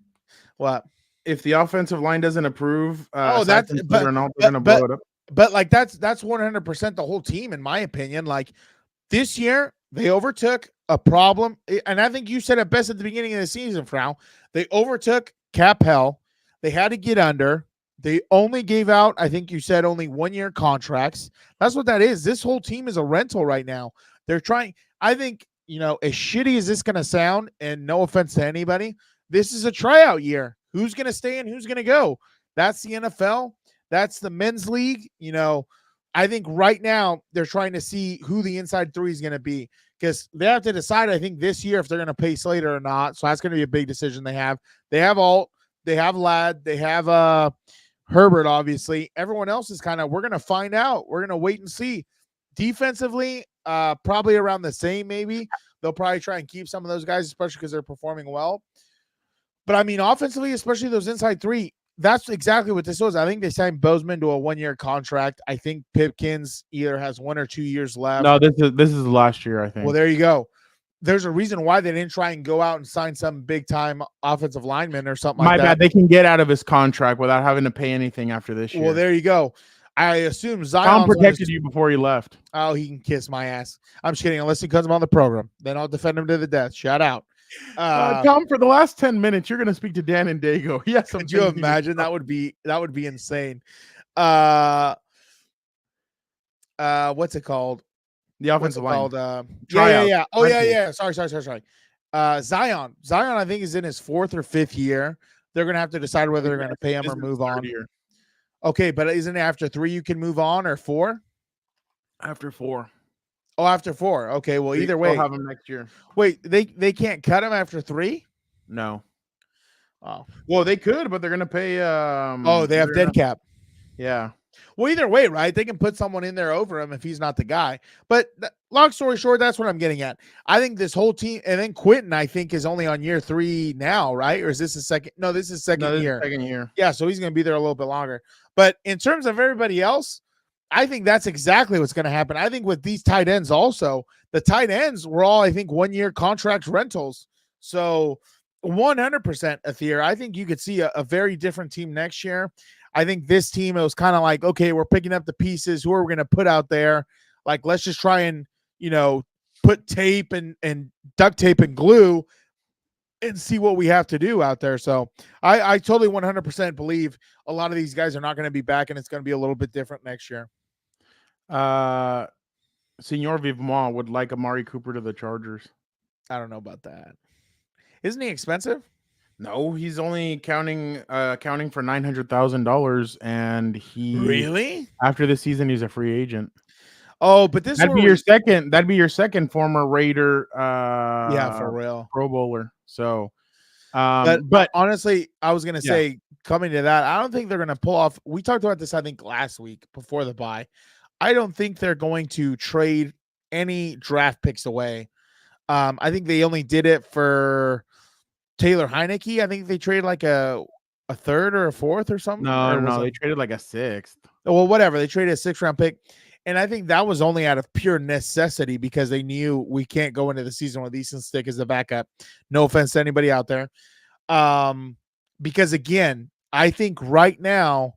S6: What?
S1: If the offensive line doesn't approve,
S6: that's
S1: they're gonna blow it up.
S6: But like that's 100% the whole team, in my opinion. Like this year, they overtook a problem, and I think you said it best at the beginning of the season, Frau. They overtook cap hell. They had to get under. They only gave out, I think you said, only 1-year contracts. That's what that is. This whole team is a rental right now. They're trying. I think, you know, as shitty as this going to sound, and no offense to anybody, this is a tryout year. Who's going to stay and who's going to go? That's the NFL. That's the men's league. You know, I think right now they're trying to see who the inside 3 is going to be, because they have to decide, I think, this year if they're going to pay Slater or not. So that's going to be a big decision they have. They have Alt. They have Ladd. They have Herbert, obviously. Everyone else is kind of, we're going to find out. We're going to wait and see. Defensively, probably around the same, maybe. They'll probably try and keep some of those guys, especially because they're performing well. But, I mean, offensively, especially those inside 3, that's exactly what this was. I think they signed Bozeman to a 1-year contract. I think Pipkins either has 1 or 2 years left.
S1: No, this is last year, I think.
S6: Well, there you go. There's a reason why they didn't try and go out and sign some big-time offensive lineman or something like that.
S1: My bad. They can get out of his contract without having to pay anything after this year.
S6: Well, there you go. I assume Zion
S1: Tom protected you before he left.
S6: Oh, he can kiss my ass. I'm just kidding. Unless he comes on the program, then I'll defend him to the death. Shout out.
S1: Tom, for the last 10 minutes, you're going to speak to Dan and Daygo. Yes,
S6: could you imagine? That would be insane. What's it called?
S1: The offensive line.
S6: called? Yeah.
S1: Tryouts.
S6: Oh, yeah. Sorry. Zion. Zion, I think, is in his 4th or 5th year. They're going to have to decide whether they're going to pay him or move on.
S1: Year.
S6: Okay, but isn't it after 3 you can move on, or 4?
S1: After 4.
S6: Oh, after 4. Okay, well, either way.
S1: We'll have him next year.
S6: Wait, they can't cut him after 3?
S1: No.
S6: Oh.
S1: Well, they could, but they're going to pay.
S6: They have dead cap.
S1: Yeah.
S6: Well, either way, right? They can put someone in there over him if he's not the guy. But long story short, that's what I'm getting at. I think this whole team, and then Quentin, I think, is only on year 3 now, right? Or is this a second? No, this is second year.
S1: Second year.
S6: Yeah, so he's going to be there a little bit longer. But in terms of everybody else, I think that's exactly what's going to happen. I think with these tight ends also, the tight ends were all, I think, 1-year contract rentals. So 100% Athir. I think you could see a very different team next year. I think this team, it was kind of like, okay, we're picking up the pieces. Who are we going to put out there? Like, let's just try and, put tape and duct tape and glue and see what we have to do out there. So I totally 100% believe a lot of these guys are not going to be back, and it's going to be a little bit different next year.
S1: Senor Vivement would like Amari Cooper to the Chargers.
S6: I don't know about that. Isn't he expensive?
S1: No, he's only accounting for $900,000, and he
S6: really
S1: after this season he's a free agent.
S6: Oh, but that'd be
S1: your second former Raider.
S6: For real,
S1: Pro Bowler. So,
S6: but honestly, I was gonna say, coming to that, I don't think they're gonna pull off. We talked about this, I think, last week before the bye. I don't think they're going to trade any draft picks away. I think they only did it for Taylor Heineke. I think they traded like a 3rd or a 4th or something.
S1: No, they traded like a 6th.
S6: Well, whatever. They traded a 6th-round pick. And I think that was only out of pure necessity because they knew we can't go into the season with Easton Stick as a backup. No offense to anybody out there. Because, again, I think right now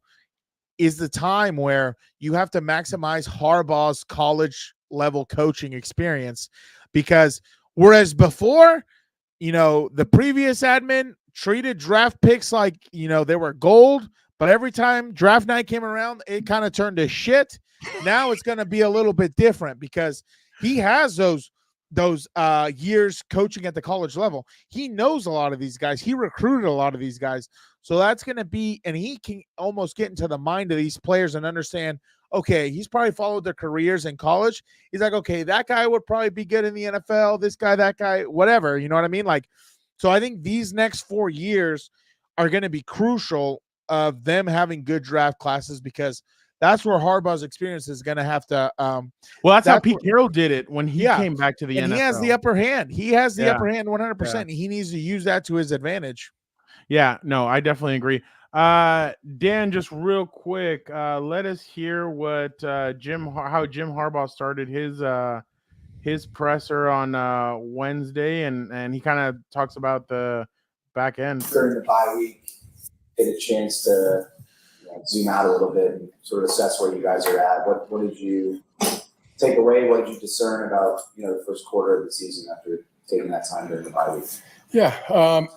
S6: is the time where you have to maximize Harbaugh's college-level coaching experience. Because whereas before – the previous admin treated draft picks like, they were gold, but every time draft night came around, it kind of turned to shit. Now it's going to be a little bit different because he has those years coaching at the college level. He knows a lot of these guys. He recruited a lot of these guys. So that's going to be, and he can almost get into the mind of these players and understand, okay, he's probably followed their careers in college. He's like, okay, that guy would probably be good in the NFL. This guy, that guy, whatever. You know what I mean? Like, so I think these next 4 years are going to be crucial of them having good draft classes because that's where Harbaugh's experience is going to have to.
S1: Well, that's how Pete Carroll did it when he came back to the NFL.
S6: He has the upper hand. He has the upper hand 100%. He needs to use that to his advantage.
S1: Yeah, no, I definitely agree. Dan, just real quick, let us hear what how Jim Harbaugh started his presser on Wednesday, and he kind of talks about the back end
S8: during the bye week. Get a chance to zoom out a little bit and sort of assess where you guys are at. What did you take away? What did you discern about the first quarter of the season after taking that time during the bye week?
S10: Yeah.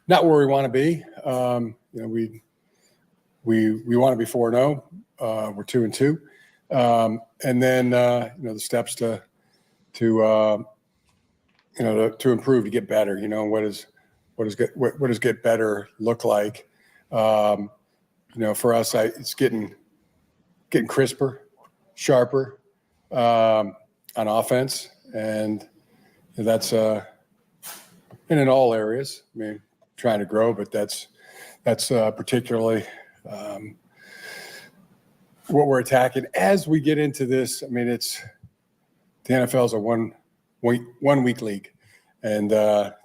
S10: Not where we want to be. We want to be 4-0. We're 2-2. And then the steps to improve, to get better. What does get better look like? For us, it's getting crisper, sharper on offense, and that's in all areas. I mean, trying to grow, but that's particularly what we're attacking as we get into this. I mean, the NFL is a one week league, and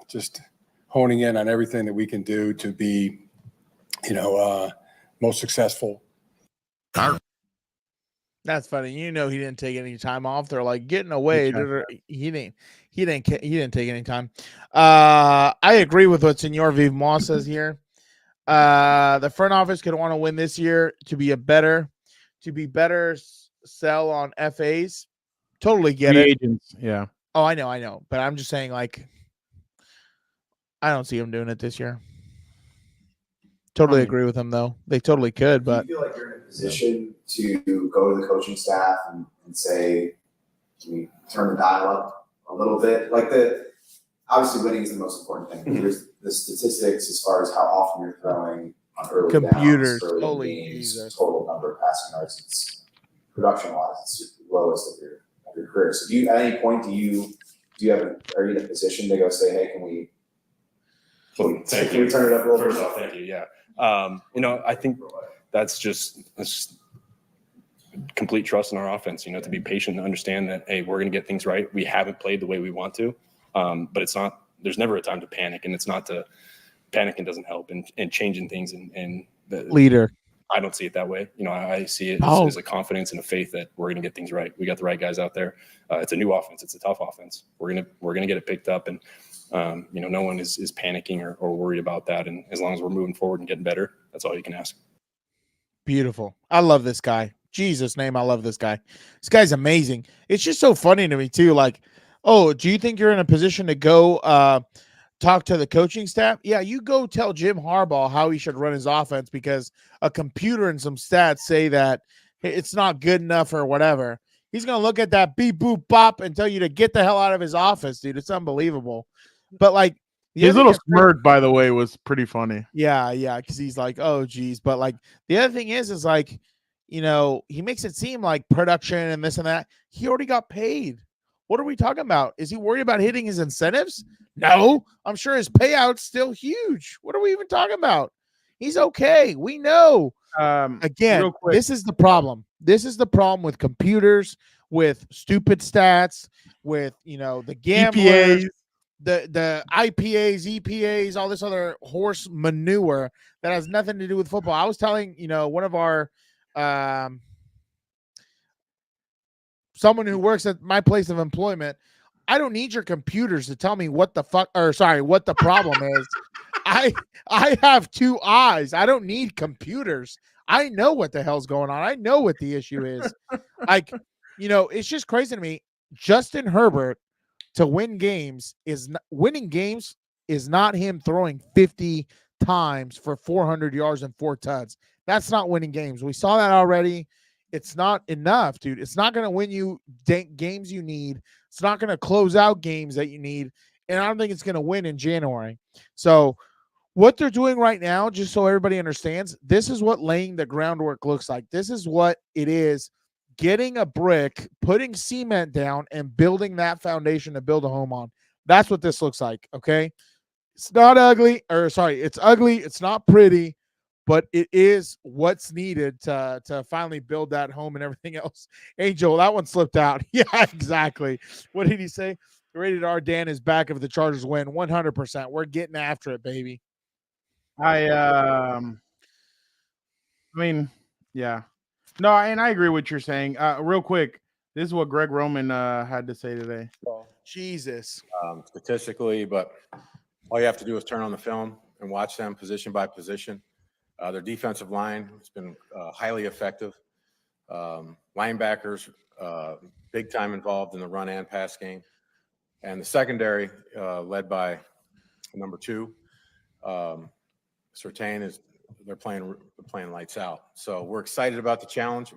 S10: just honing in on everything that we can do to be, most successful.
S6: That's funny. He didn't take any time off. They're like getting away. He didn't take any time. I agree with what Senor Vivement says here. The front office could want to win this year to be better sell on FAs. Totally get it.
S1: Agents, yeah.
S6: Oh, I know. But I'm just saying, like, I don't see them doing it this year. Totally agree with them, though. They totally could, but
S8: do you feel like you're in a position to go to the coaching staff and and say, can we turn the dial up a little bit? Like obviously winning is the most important thing.
S6: Mm-hmm.
S8: There's the statistics as far as how often you're throwing on early
S6: Computers.
S8: downs, early
S6: Holy
S8: games,
S6: Jesus.
S8: total number of passing yards. It's production-wise, it's the lowest of your career. So at any point are you in a position to go say, hey, can we turn it up a little bit?
S11: First off, thank you. Yeah. I think that's just complete trust in our offense, to be patient and understand that, hey, we're going to get things right. We haven't played the way we want to, but there's never a time to panic, and it's not to panicking doesn't help and changing things. And the
S6: Leader.
S11: I don't see it that way. I see it as a confidence and a faith that we're going to get things right. We got the right guys out there. It's a new offense. It's a tough offense. We're going to get it picked up, and no one is panicking or worried about that. And as long as we're moving forward and getting better, that's all you can ask.
S6: Beautiful. I love this guy. Jesus name, I love this guy. This guy's amazing. It's just so funny to me too. Like, oh, do you think you're in a position to go talk to the coaching staff? Yeah, you go tell Jim Harbaugh how he should run his offense because a computer and some stats say that it's not good enough or whatever. He's going to look at that beep, boop, bop and tell you to get the hell out of his office, dude. It's unbelievable. But like
S1: his little smirk, by the way, was pretty funny.
S6: Yeah, because he's like, oh, geez. But like the other thing is like, he makes it seem like production and this and that. He already got paid. What are we talking about? Is he worried about hitting his incentives? No, I'm sure his payout's still huge. What are we even talking about? He's okay. We know. Again, this is the problem. This is the problem with computers, with stupid stats, with the gamblers, the IPAs, EPAs, all this other horse manure that has nothing to do with football. I was telling one of our someone who works at my place of employment, I don't need your computers to tell me what the problem is. I have two eyes. I don't need computers. I know what the hell's going on. I know what the issue is. Like, it's just crazy to me. Justin Herbert to win games winning games is not him throwing 50 times for 400 yards and 4 tuds. That's not winning games. We saw that already. It's not enough, dude. It's not going to win you games you need. It's not going to close out games that you need. And I don't think it's going to win in January. So what they're doing right now, just so everybody understands, this is what laying the groundwork looks like. This is what it is. Getting a brick, putting cement down, and building that foundation to build a home on. That's what this looks like, okay? It's not ugly, it's ugly. It's not pretty. But it is what's needed to finally build that home and everything else. Angel, that one slipped out. Yeah, exactly. What did he say? Rated R Dan is back if the Chargers win. 100%. We're getting after it, baby.
S1: I mean, yeah. No, and I agree with what you're saying. Real quick, this is what Greg Roman had to say today.
S6: Jesus.
S10: Statistically, but all you have to do is turn on the film and watch them position by position. Their defensive line has been highly effective. Linebackers, big time involved in the run and pass game. And the secondary, led by number 2, Surtain, they're playing lights out. So we're excited about the challenge.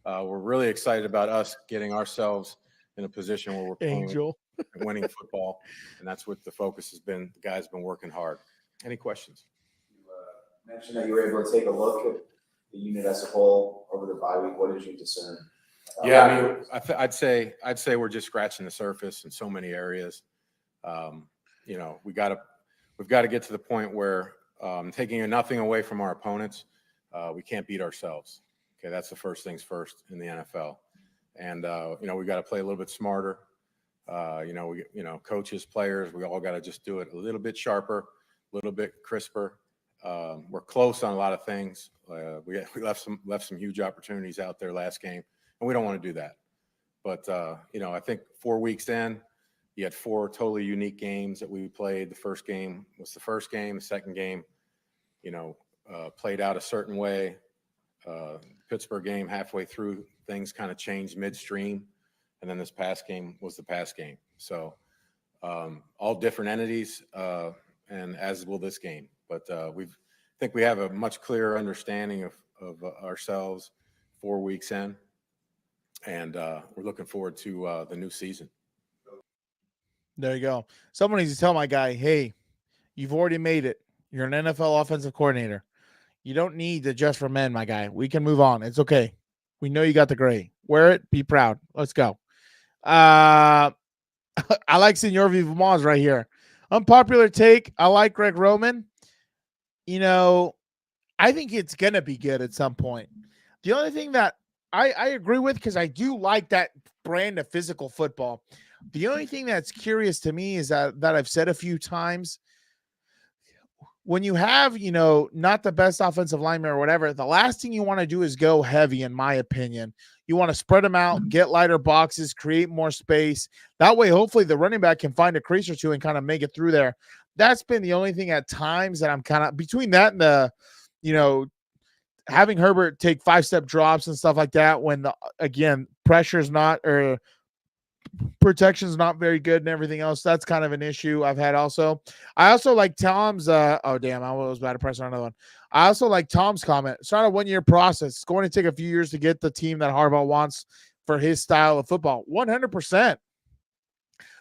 S10: We're really excited about us getting ourselves in a position where we're playing winning football. And that's what the focus has been. The guys have been working hard. Any questions?
S8: Mentioned that you were able to take a look at the unit as a whole over the bye week. What did you discern?
S10: Yeah, I mean, I'd say we're just scratching the surface in so many areas. We've got to get to the point where taking nothing away from our opponents, we can't beat ourselves. Okay, that's the first things first in the NFL. And we got to play a little bit smarter. Coaches, players, we all got to just do it a little bit sharper, a little bit crisper. We're close on a lot of things. We left some huge opportunities out there last game, and we don't want to do that. But I think 4 weeks in, you had 4 totally unique games that we played. The first game was the first game. The second game, played out a certain way. Pittsburgh game, halfway through, things kind of changed midstream, and then this past game was the past game. So all different entities, and as will this game. But I think we have a much clearer understanding of ourselves 4 weeks in.
S12: and we're looking forward to the new season.
S6: There you go. Someone needs to tell my guy, hey, you've already made it. You're an NFL offensive coordinator. You don't need to adjust for men, my guy. We can move on. It's okay. We know you got the gray. Wear it. Be proud. Let's go. I like Senor Vivamos right here. Unpopular take. I like Greg Roman. You know, I think it's going to be good at some point. The only thing that I agree with, because I do like that brand of physical football. The only thing that's curious to me is that I've said a few times, when you have, you know, not the best offensive lineman or whatever, the last thing you want to do is go heavy, in my opinion. You want to spread them out, get lighter boxes, create more space. That way, hopefully, the running back can find a crease or two and kind of make it through there. That's been the only thing at times that I'm kind of between that and the, you know, having Herbert take 5-step drops and stuff like that when, again, pressure's not or protection's not very good and everything else. That's kind of an issue I've had also. I also like Tom's oh damn, I was about to press on another one. I also like Tom's comment. It's not a 1-year process. It's going to take a few years to get the team that Harbaugh wants for his style of football. 100%.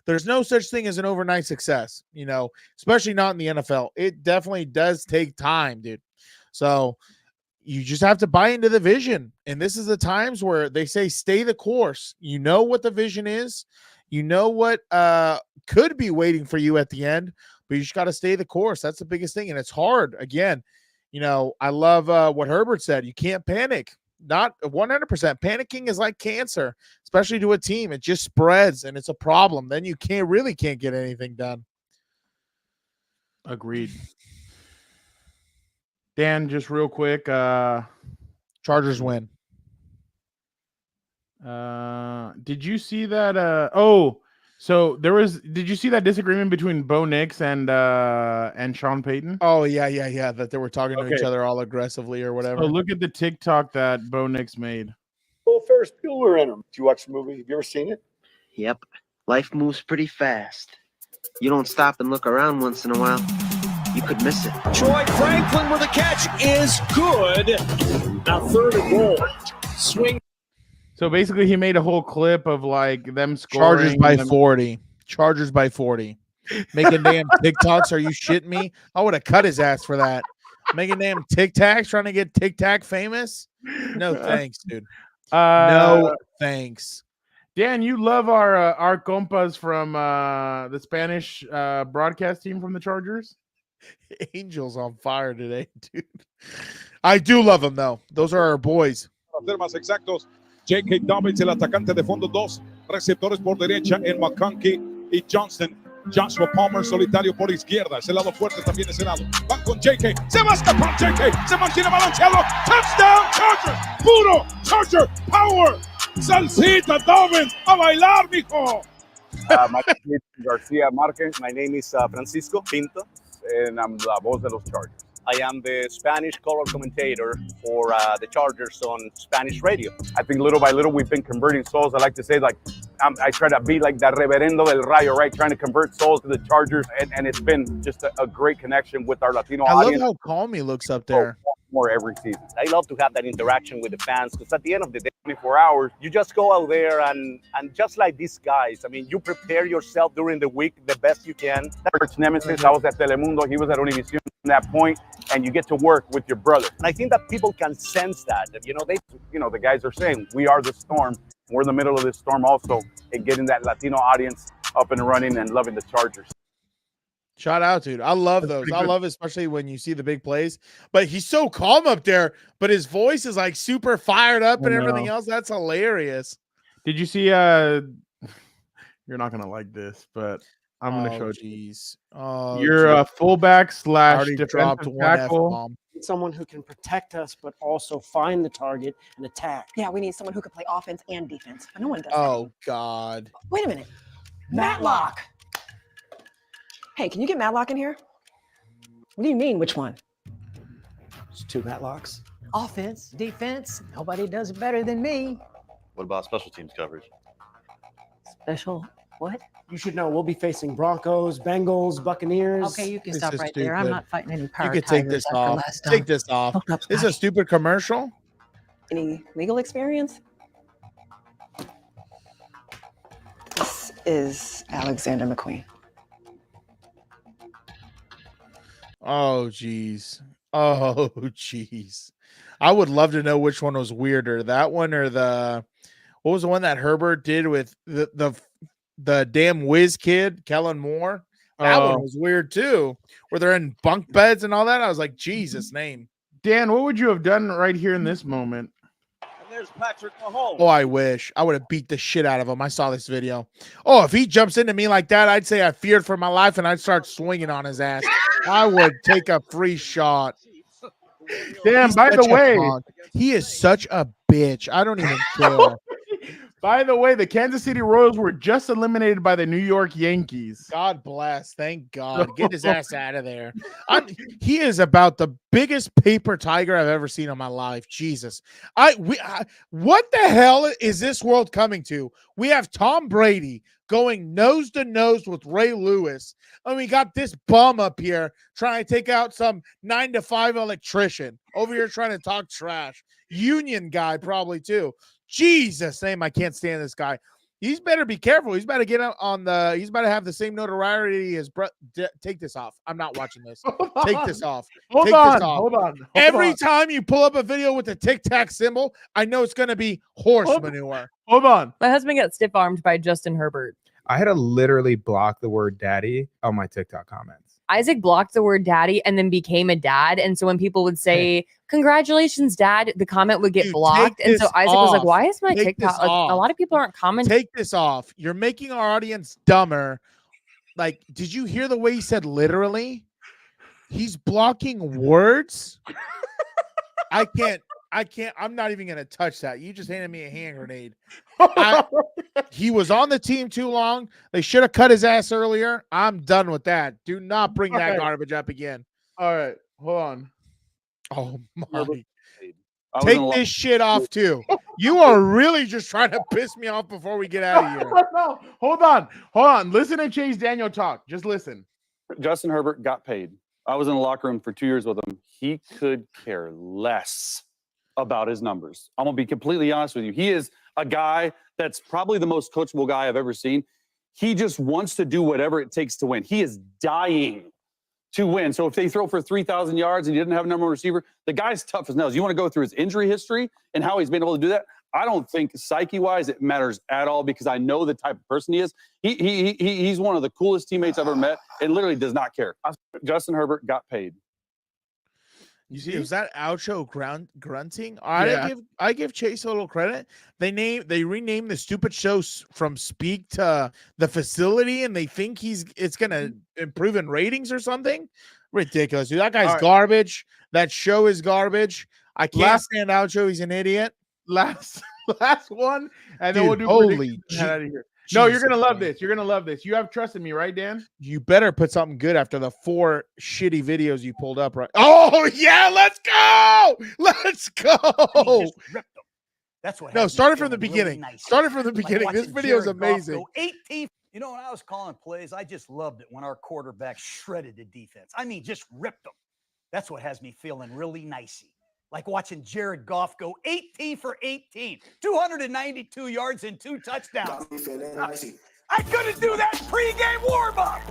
S6: There's no such thing as an overnight success, you know, especially not in the NFL. It definitely does take time, dude. So you just have to buy into the vision. And this is the times where they say, stay the course. You know what the vision is. You know what could be waiting for you at the end, but you just got to stay the course. That's the biggest thing. And it's hard. Again, you know, I love what Herbert said. You can't panic. Not 100%. Panicking is like cancer, especially to a team. It just spreads and it's a problem. Then you can't get anything done.
S1: Agreed. Dan, just real quick.
S6: Chargers win.
S1: Did you see that? Did you see that disagreement between Bo Nix and Sean Payton?
S6: Oh, yeah. That they were talking to each other all aggressively or whatever.
S1: So look at the TikTok that Bo Nix made.
S13: Well, Ferris Bueller in them. Did you watch the movie? Have you ever seen it?
S14: Yep. Life moves pretty fast. You don't stop and look around once in a while, you could miss it.
S15: Troy Franklin with a catch is good. Now 3rd and goal. Swing.
S1: So basically, he made a whole clip of like them scoring.
S6: Chargers by 40. Chargers by 40. Making damn TikToks. Are you shitting me? I would have cut his ass for that. Making damn TikToks, trying to get TikTok famous. No thanks, dude. No thanks.
S1: Dan, you love our compas from the Spanish broadcast team from the Chargers.
S6: Angel's on fire today, dude. I do love them though. Those are our boys.
S16: Más exactos. J.K. Dobbins, el atacante de fondo, 2 receptores por derecha en McConkey y Johnston. Joshua Palmer solitario por izquierda. Ese lado fuerte también ese lado. Van con J.K. Se va a escapar J.K. Se mantiene balanceado. Touchdown Chargers. Puro Charger power. Salsita Dobbins. A bailar, mijo.
S17: My name is Garcia Marquez. My name is Francisco Pinto, and I'm la voz de los Chargers. I am the Spanish color commentator for the Chargers on Spanish radio. I think little by little we've been converting souls. I like to say, like, I try to be like the reverendo del Rayo, right? Trying to convert souls to the Chargers, and it's been just a great connection with our Latino audience.
S6: I love how calm he looks up there.
S17: More every season. I love to have that interaction with the fans because at the end of the day, 24 hours, you just go out there and just like these guys, I mean, you prepare yourself during the week the best you can. That's nemesis. I was at Telemundo. He was at Univision at that point, and you get to work with your brother. And I think that people can sense that, the guys are saying, we are the storm. We're in the middle of this storm also, and getting that Latino audience up and running and loving the Chargers.
S6: Shout out, dude. I love those. I love especially when you see the big plays. But he's so calm up there, but his voice is like super fired up and everything else. That's hilarious.
S1: Did you see you're not gonna like this, but I'm gonna show you. You're a fullback / defensive tackle.
S18: Someone who can protect us, but also find the target and attack.
S19: Yeah, we need someone who can play offense and defense, but no one does.
S6: Oh, God.
S19: Wait a minute. Matlock. Hey, can you get Matlock in here? What do you mean, which one?
S18: It's 2 Matlocks.
S20: Offense, defense, nobody does it better than me.
S21: What about special teams coverage?
S20: Special what?
S18: You should know we'll be facing Broncos, Bengals, Buccaneers.
S20: Okay, you can stop right there. I'm not fighting any power.
S6: You can take this off. Take this off. This is a stupid commercial.
S19: Any legal experience? is Alexander McQueen.
S6: Oh, geez. Oh, geez. I would love to know which one was weirder, that one or what was the one that Herbert did with the damn whiz kid, Kellen Moore? That one was weird too, where they're in bunk beds and all that. I was like, Jesus name.
S1: Dan, what would you have done right here in this moment?
S15: And there's Patrick Mahomes.
S6: Oh, I wish. I would have beat the shit out of him. I saw this video. Oh, if he jumps into me like that, I'd say I feared for my life and I'd start swinging on his ass. I would take a free shot.
S1: Dan, by the way,
S6: he is such a bitch. I don't even care.
S1: By the way, the Kansas City Royals were just eliminated by the New York Yankees.
S6: God bless. Thank God. Get his ass out of there. He is about the biggest paper tiger I've ever seen in my life. Jesus. What the hell is this world coming to? We have Tom Brady going nose to nose with Ray Lewis. And we got this bum up here trying to take out some 9-to-5 electrician over here trying to talk trash. Union guy probably too. Jesus name, I can't stand this guy. He's better be careful. He's better get on he's better have the same notoriety as take this off. I'm not watching this. Take this off.
S1: Hold on.
S6: Every time you pull up a video with the Tic Tac symbol, I know it's going to be horse manure.
S1: Hold on.
S2: My husband got stiff-armed by Justin Herbert.
S22: I had to literally block the word daddy on my TikTok comments.
S2: Isaac blocked the word daddy and then became a dad. And so when people would say, congratulations, dad, the comment would get blocked. And so Isaac was like, why is my TikTok? Like, a lot of people aren't commenting.
S6: Take this off. You're making our audience dumber. Like, did you hear the way he said literally? He's blocking words. I can't. I'm not even going to touch that. You just handed me a hand grenade. He was on the team too long. They should have cut his ass earlier. I'm done with that. Do not bring that garbage up again.
S1: All right. Hold on.
S6: Oh, my. Take this shit off, too. You are really just trying to piss me off before we get out of here.
S1: No, hold on. Listen to Chase Daniel talk. Just listen.
S23: Justin Herbert got paid. I was in the locker room for 2 years with him. He could care less about his numbers. I'm going to be completely honest with you. He is a guy that's probably the most coachable guy I've ever seen. He just wants to do whatever it takes to win. He is dying to win. So if they throw for 3,000 yards and he didn't have a number one receiver, the guy's tough as nails. You want to go through his injury history and how he's been able to do that? I don't think psyche-wise it matters at all because I know the type of person he is. He's one of the coolest teammates I've ever met and literally does not care. Justin Herbert got paid.
S6: You see, was that outro grunting? I give Chase a little credit. They renamed the stupid show from Speak to The Facility, and they think it's gonna improve in ratings or something. Ridiculous, dude. That guy's garbage. That show is garbage. I can't stand outro. He's an idiot.
S1: Last one, and then we'll do out of here. No, you're gonna love this. You're gonna love this. You have trust in me, right, Dan?
S6: You better put something good after the 4 shitty videos you pulled up, right? Oh yeah, let's go! Let's go!
S24: That's what.
S6: No, started from the beginning. Started from the beginning. This video is amazing.
S24: 18. You know, when I was calling plays, I just loved it when our quarterback shredded the defense. I mean, just ripped them. That's what has me feeling really nicey. Like watching Jared Goff go 18 for 18, 292 yards and 2 touchdowns. I couldn't do that pregame warm-up.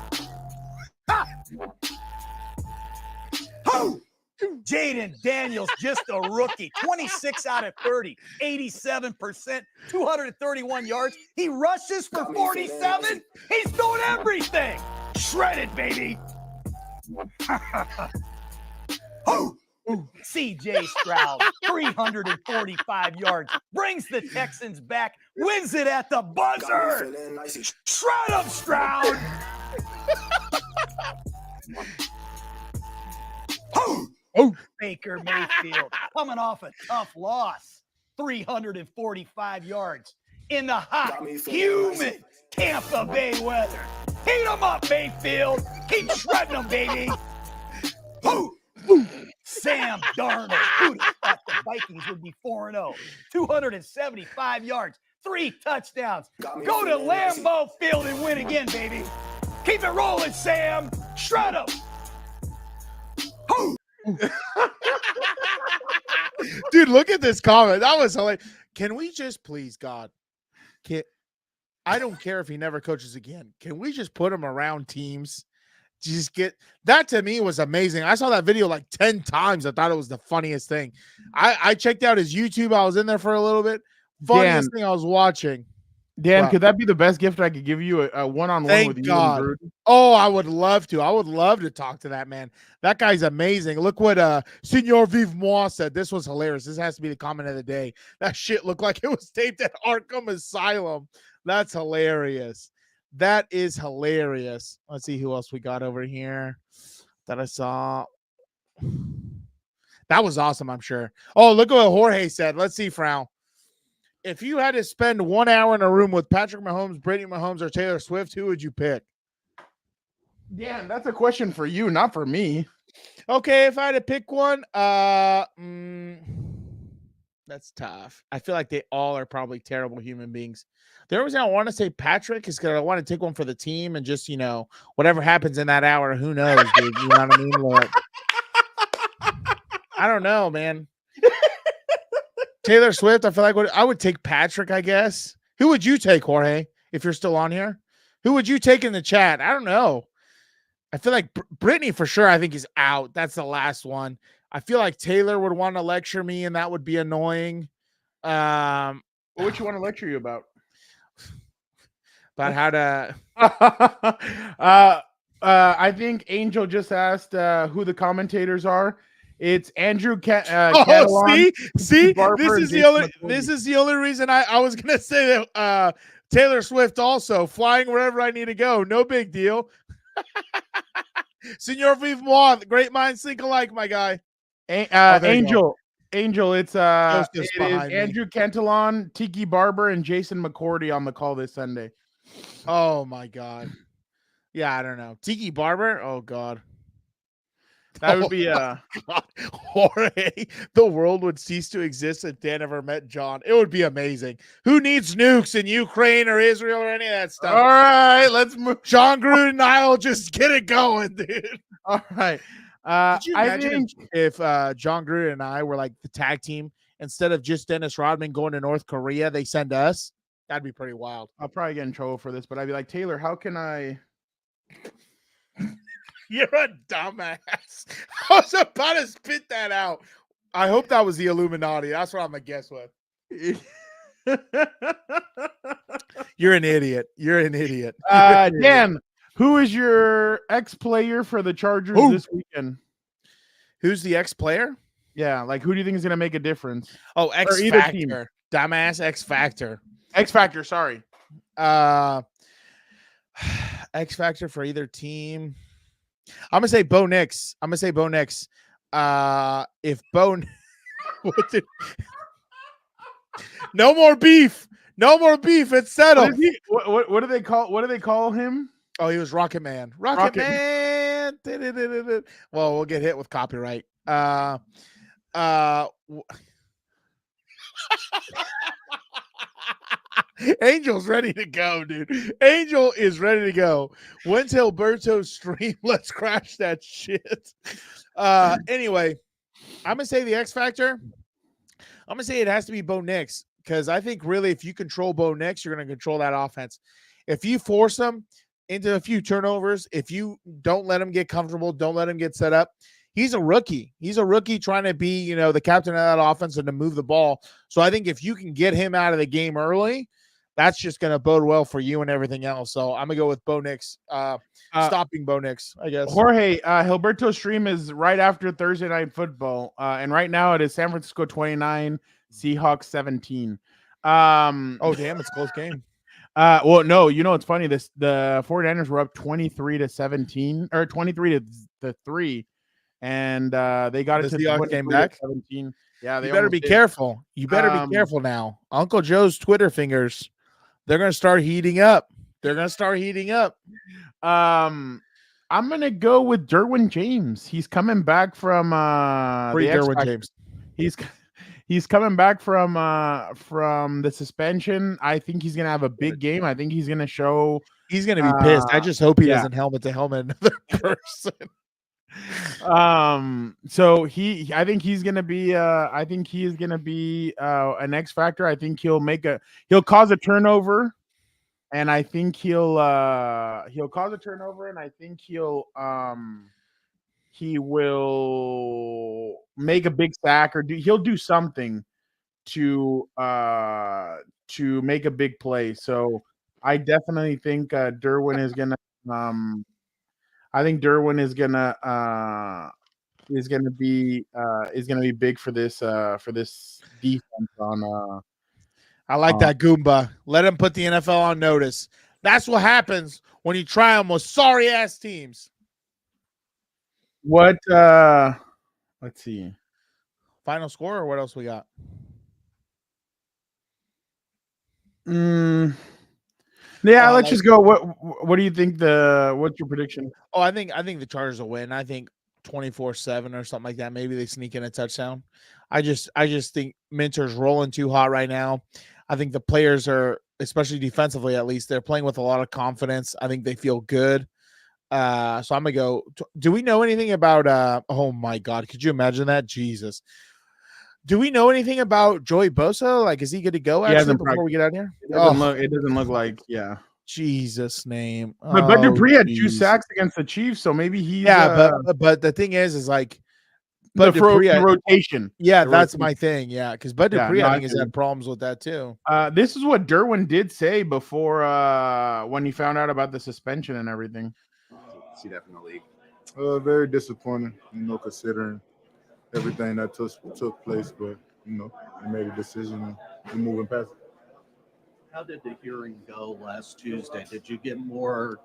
S24: Jaden Daniels, just a rookie, 26 out of 30, 87%, 231 yards. He rushes for 47. He's doing everything. Shredded, baby. CJ Stroud, 345 yards, brings the Texans back, wins it at the buzzer. Shred him, Stroud. Baker Mayfield coming off a tough loss, 345 yards in the hot, humid Tampa Bay weather. Heat him up, Mayfield. Keep shredding him, baby. Sam Darnold. Who'd have thought the Vikings would be 4-0? 275 yards, 3 touchdowns. Go to Lambeau Field and win again, baby. Keep it rolling, Sam. Shred him.
S6: Dude, look at this comment. That was hilarious. Can we just please, God, I don't care if he never coaches again. Can we just put him around teams? Just get that. To me was amazing. I saw that video like 10 times. I thought it was the funniest thing. I checked out his YouTube. I was in there for a little bit. Funniest thing I was watching.
S1: Dan, could that be the best gift I could give you? A one-on-one with you and Gruden?
S6: Oh, I would love to. I would love to talk to that man. That guy's amazing. Look what Senor Vive Moi said. This was hilarious. This has to be the comment of the day. That shit looked like it was taped at Arkham Asylum. That's hilarious. That is hilarious. Let's see who else we got over here that I saw. That was awesome, I'm sure. Oh, look at what Jorge said. Let's see, Frau. If you had to spend 1 hour in a room with Patrick Mahomes, Brittany Mahomes, or Taylor Swift, who would you pick?
S1: Dan, that's a question for you, not for me.
S6: Okay, if I had to pick one, that's tough. I feel like they all are probably terrible human beings. The only reason I want to say Patrick is because I want to take one for the team and just, whatever happens in that hour, who knows, dude? You know what I mean? Like, I don't know, man. Taylor Swift, I feel like I would take Patrick, I guess. Who would you take, Jorge, if you're still on here? Who would you take in the chat? I don't know. I feel like Brittany for sure, I think, is out. That's the last one. I feel like Taylor would want to lecture me, and that would be annoying.
S1: What would you want to lecture you about?
S6: About how to...
S1: I think Angel just asked who the commentators are. It's Andrew Catalan.
S6: See, this is the only reason I was gonna say that Taylor Swift also flying wherever I need to go. No big deal. Senor Vive Moi, great minds think alike, my guy.
S1: Angel, it's it is Andrew Cantalon, Tiki Barber, and Jason McCourty on the call this Sunday.
S6: Oh my god. Yeah, I don't know. Tiki Barber? Oh god. That would be Jorge. The world would cease to exist if Dan ever met John. It would be amazing. Who needs nukes in Ukraine or Israel or any of that stuff?
S1: All right, let's move.
S6: John Gruden and I will just get it going, dude.
S1: All right.
S6: Could you imagine if John Gruden and I were like the tag team instead of just Dennis Rodman going to North Korea, they send us? That'd be pretty wild.
S1: I'll probably get in trouble for this, but I'd be like, Taylor, how can I?
S6: You're a dumbass. I was about to spit that out. I hope that was the Illuminati. That's what I'm going to guess with. You're an idiot. You're an idiot.
S1: Dan, who is your ex-player for the Chargers this weekend?
S6: Who's the ex-player?
S1: Yeah, like who do you think is going to make a difference?
S6: Oh, X-Factor. Dumbass X-Factor.
S1: X-Factor, sorry.
S6: X-Factor for either team. I'm gonna say Bo Nix. If Bo, no more beef. It's settled.
S1: What do they call him?
S6: Oh, he was Rocket Man. Rocket Man. Well, we'll get hit with copyright. Angel's ready to go, dude. Angel is ready to go. When's Hilberto's stream? Let's crash that shit. Anyway, I'm gonna say the X Factor. I'm gonna say it has to be Bo Nix because I think really if you control Bo Nix, you're gonna control that offense. If you force him into a few turnovers, if you don't let him get comfortable, don't let him get set up. He's a rookie. He's a rookie trying to be, the captain of that offense and to move the ball. So I think if you can get him out of the game early, that's just going to bode well for you and everything else. So I'm going to go with Bo Nix, stopping Bo Nix, I guess.
S1: Jorge, Hilberto's stream is right after Thursday Night Football. And right now it is San Francisco 29, Seahawks 17.
S6: Oh, damn, it's a close game.
S1: Well, no, it's funny. The 49ers were up 23-17 or 23-3. And they got it to
S6: the game back.
S1: 17. Yeah,
S6: you better be careful. You better be careful now. Uncle Joe's Twitter fingers, they're going to start heating up.
S1: I'm going to go with Derwin James. He's coming back from
S6: Derwin James.
S1: He's coming back from the suspension. I think he's going to have a big game. I think he's going to show.
S6: He's going to be pissed. I just hope he doesn't helmet to helmet another person.
S1: So I think he's gonna be an X factor. I think he'll cause a turnover and I think he'll cause a turnover, and I think he will make a big sack, or he'll do something to make a big play. So I definitely think Derwin is gonna. I think Derwin is gonna be big for this defense on.
S6: I like that Goomba. Let him put the NFL on notice. That's what happens when you try them with sorry ass teams.
S1: What? Let's see.
S6: Final score, or what else we got?
S1: Yeah, let's just go. What do you think? What's your prediction?
S6: Oh, I think the Chargers will win. I think 24-7 or something like that. Maybe they sneak in a touchdown. I just think Minter's rolling too hot right now. I think the players are, especially defensively at least, they're playing with a lot of confidence. I think they feel good. So I'm gonna go. Do we know anything about? Oh my God, could you imagine that? Jesus. Do we know anything about Joey Bosa? Like, is he good to go actually before we get out of here?
S1: It doesn't look like, yeah.
S6: Jesus name.
S1: But Bud Dupree had 2 sacks against the Chiefs, so maybe he's
S6: but the thing is like
S1: Bud Dupree, the rotation.
S6: Yeah, that's my thing. Yeah, because Bud Dupree,
S1: I
S6: think, has had problems with that too.
S1: This is what Derwin did say before when he found out about the suspension and everything.
S3: See that from the league.
S4: Very disappointing, considering everything that took place, but we made a decision and moving past it.
S5: How did the hearing go last Tuesday? Did you get more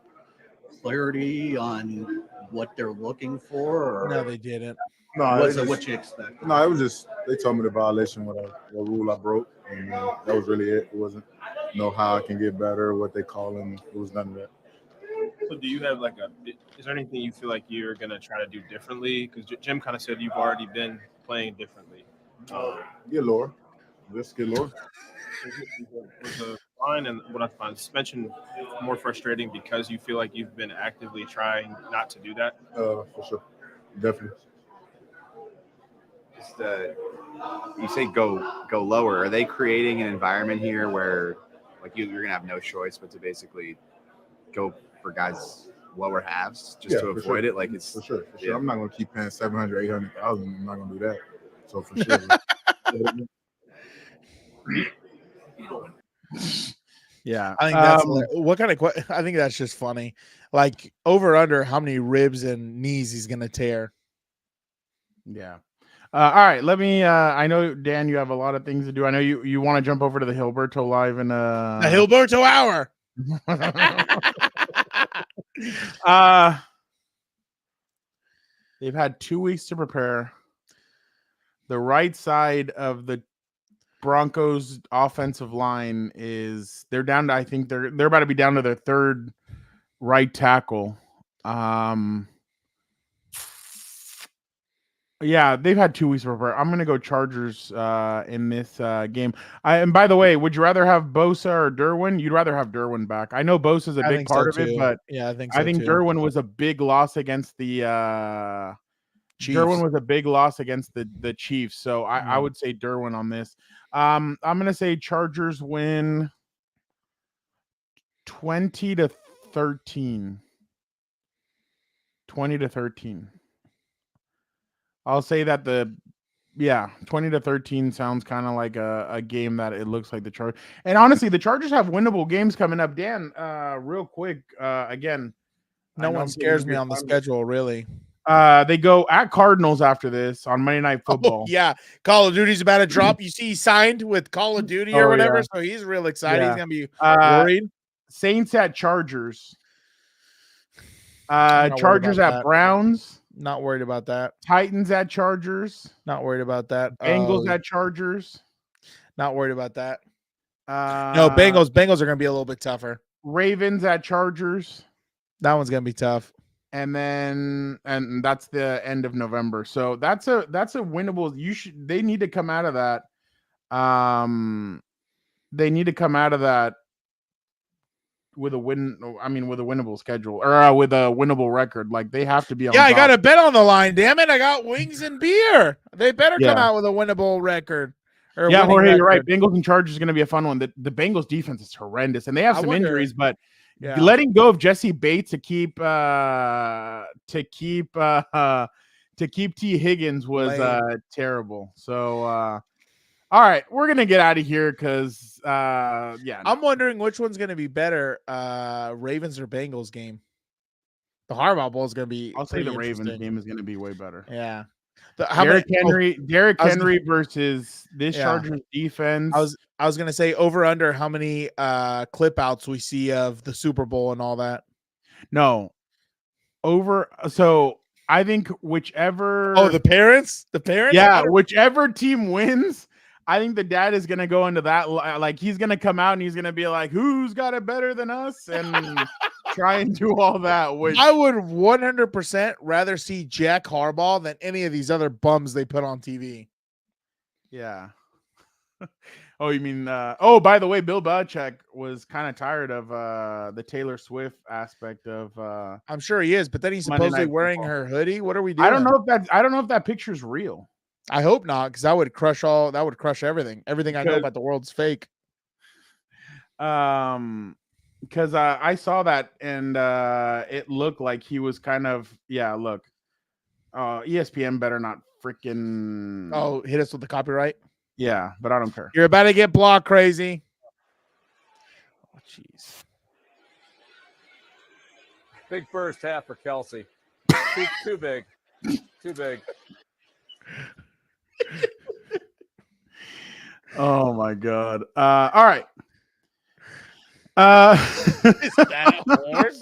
S5: clarity on what they're looking for? Or
S6: no, they didn't.
S4: No,
S5: was it what you expected?
S4: No, it was just they told me the violation, what rule I broke, and that was really it. It wasn't how I can get better, what they call, and it was none of that.
S7: So do you have is there anything you feel like you're going to try to do differently? Because Jim kind of said you've already been playing differently.
S4: Get lower. Just get lower.
S7: Was the line and what I find suspension more frustrating because you feel like you've been actively trying not to do that?
S4: For sure. Definitely.
S3: Just you say go lower. Are they creating an environment here where you're going to have no choice but to basically go for guys lower halves just to avoid it? It's
S4: for sure. Yeah. I'm not going to keep paying 700, 800,000. I'm not going to do that. So for sure.
S6: Yeah, I think that's what kind of. I think that's just funny. Like over under how many ribs and knees he's gonna tear.
S1: Yeah. All right. Let me. I know Dan, you have a lot of things to do. I know you want to jump over to the Hilberto Live and
S6: the Hilberto Hour.
S1: They've had 2 weeks to prepare. The right side of the Broncos offensive line they're down to, I think they're about to be down to their third right tackle. Yeah, they've had 2 weeks to prepare. I'm gonna go Chargers in this game. And by the way, would you rather have Bosa or Derwin? You'd rather have Derwin back. I know Bosa's a big part of it, but
S6: yeah, I think
S1: Derwin was a big loss against the Chiefs. Derwin was a big loss against the Chiefs, so I would say Derwin on this. I'm gonna say Chargers win 20-13. 20-13. I'll say that 20-13 sounds kind of like a game that it looks like the Chargers. And honestly, the Chargers have winnable games coming up. Dan, real quick, again,
S6: no one scares me on the schedule, really.
S1: They go at Cardinals after this on Monday Night Football.
S6: Yeah, Call of Duty's about to drop. You see, he signed with Call of Duty or whatever, so he's real excited.
S1: Yeah.
S6: He's gonna be worried.
S1: Saints at Chargers. Chargers at Browns.
S6: Not worried about that.
S1: Titans at Chargers.
S6: Not worried about that.
S1: Bengals at Chargers.
S6: Not worried about that. No, Bengals are gonna be a little bit tougher.
S1: Ravens at Chargers.
S6: That one's gonna be tough.
S1: And that's the end of November. So that's a winnable. They need to come out of that. They need to come out of that with a win. I mean, with a winnable schedule or with a winnable record. Like they have to be on
S6: top. I got a bet on the line. Damn it. I got wings and beer. They better come out with a winnable record.
S1: Yeah, Jorge, you're right. Bengals and Chargers is going to be a fun one. The Bengals defense is horrendous, and they have some injuries, but letting go of Jesse Bates to keep T. Higgins was terrible. So all right, we're gonna get out of here because
S6: I'm wondering which one's gonna be better, Ravens or Bengals game. The Harbaugh Bowl is gonna be.
S1: I'll say the Ravens game is gonna be way better.
S6: Yeah.
S1: Derrick Henry versus this Chargers defense.
S6: I was gonna say over under how many clip outs we see of the Super Bowl and all that.
S1: No, over. So I think whichever.
S6: Oh, the parents.
S1: Yeah, whichever team wins, I think the dad is gonna go into that. Like he's gonna come out and he's gonna be like, "Who's got it better than us?" and try and do all that. Which
S6: I would 100% rather see Jack Harbaugh than any of these other bums they put on TV.
S1: Yeah. Oh, you mean? Oh, by the way, Bill Belichick was kind of tired of the Taylor Swift aspect of.
S6: I'm sure he is, but then he's supposedly wearing her hoodie. What are we doing?
S1: I don't know if that picture's real.
S6: I hope not, because that would crush everything. Everything I know about the world's fake.
S1: Because I saw that and it looked like he was kind of look. ESPN better not freaking
S6: hit us with the copyright.
S1: Yeah, but I don't care.
S6: You're about to get blocked, crazy.
S1: Oh, jeez.
S8: Big first half for Kelsey. Too big. Too big.
S1: Oh my God. All right.
S6: Is that a horse?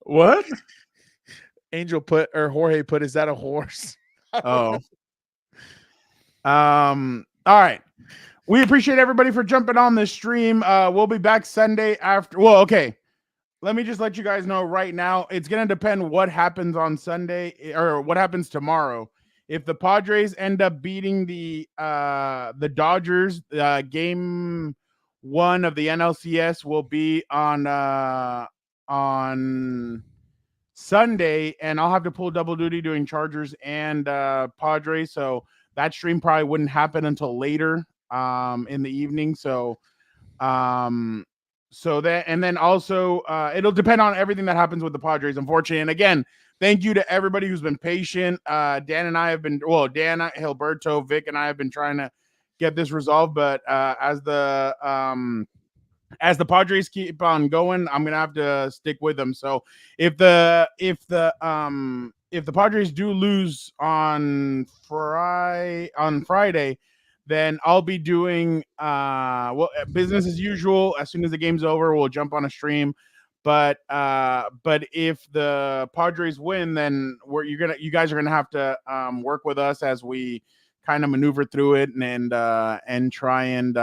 S1: What?
S6: Angel put or Jorge put, is that a horse?
S1: Oh. All right. We appreciate everybody for jumping on this stream. We'll be back Sunday after. Well, okay. Let me just let you guys know right now. It's going to depend what happens on Sunday or what happens tomorrow. If the Padres end up beating the Dodgers, game 1 of the NLCS will be on Sunday, and I'll have to pull double duty doing Chargers and Padres. So that stream probably wouldn't happen until later in the evening. So that, and then also it'll depend on everything that happens with the Padres, unfortunately. And again, thank you to everybody who's been patient. Dan and I have been, Dan, Hilberto, Vic, and I have been trying to get this resolved. But as the Padres keep on going, I'm gonna have to stick with them. So if the Padres do lose on Friday, then I'll be doing business as usual. As soon as the game's over, we'll jump on a stream. But if the Padres win, then you guys are gonna have to work with us as we kind of maneuver through it and try and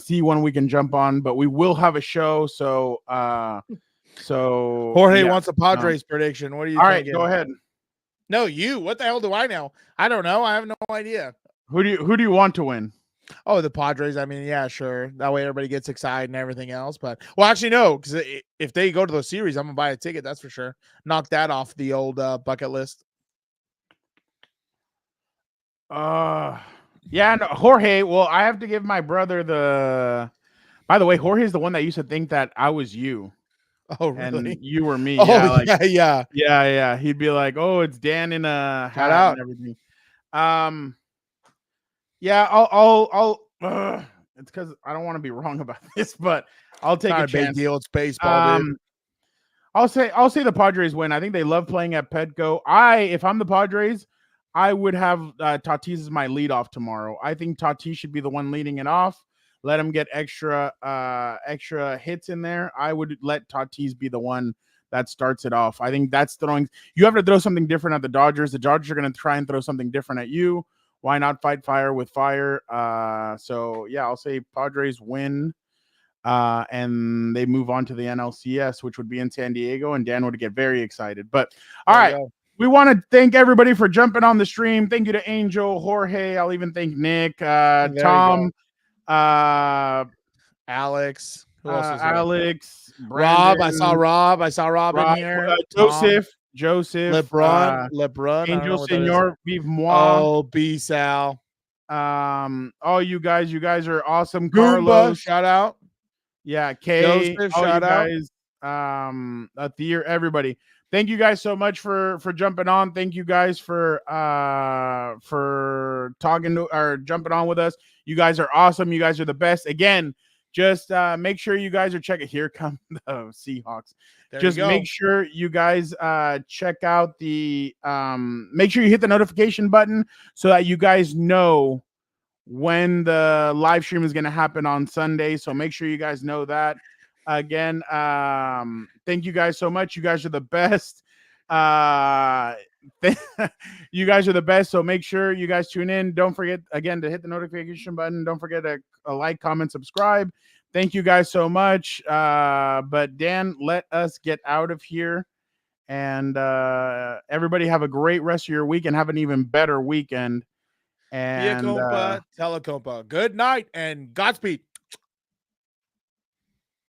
S1: see when we can jump on. But we will have a show. So
S6: Jorge wants a Padres prediction. What do you think?
S1: All right, go ahead.
S6: No, you. What the hell do I know? I don't know. I have no idea.
S1: Who do you want to win?
S6: Oh, the Padres. I mean, yeah, sure. That way everybody gets excited and everything else. But actually, no, because if they go to the series, I'm gonna buy a ticket. That's for sure. Knock that off the old bucket list.
S1: Yeah, no, Jorge. Well, I have to give my brother the. By the way, Jorge is the one that used to think that I was you.
S6: Oh, really?
S1: And you were me.
S6: Oh,
S1: yeah. He'd be like, "Oh, it's Dan in a hat
S6: out
S1: and everything." Yeah, I'll. It's because I don't want to be wrong about this, but I'll take
S6: a
S1: chance.
S6: big deal. It's baseball, dude.
S1: I'll say the Padres win. I think they love playing at Petco. If I'm the Padres, I would have Tatis as my leadoff tomorrow. I think Tatis should be the one leading it off. Let him get extra hits in there. I would let Tatis be the one that starts it off. I think that's throwing. You have to throw something different at the Dodgers. The Dodgers are going to try and throw something different at you. Why not fight fire with fire? So yeah, I'll say Padres win, and they move on to the NLCS, which would be in San Diego, and Dan would get very excited. But all right. We want to thank everybody for jumping on the stream. Thank you to Angel, Jorge. I'll even thank Nick, Tom,
S6: Alex, who else is
S1: Alex,
S6: Rob.
S1: Brandon,
S6: I saw Rob in here.
S1: Joseph,
S6: LeBron,
S1: Angel Senor, Vive Moi.
S6: Oh, B Sal.
S1: All you guys are awesome.
S6: Goomba,
S1: Carlos,
S6: shout out.
S1: Yeah, Kay,
S6: Joseph,
S1: all
S6: shout
S1: you
S6: out.
S1: guys, Athir, everybody. Thank you guys so much for jumping on. Thank you guys for talking to or jumping on with us. You guys are awesome. You guys are the best. Again, just make sure you guys are checking. Here come the Seahawks. Just make sure you guys check out the make sure you hit the notification button so that you guys know when the live stream is going to happen on Sunday. So make sure you guys know that. Again, thank you guys so much. You guys are the best. You guys are the best. So make sure you guys tune in. Don't forget, again, to hit the notification button. Don't forget to like, comment, subscribe. Thank you guys so much. But Dan, let us get out of here. And everybody have a great rest of your week and have an even better weekend. And
S6: Telecompa. Good night and Godspeed.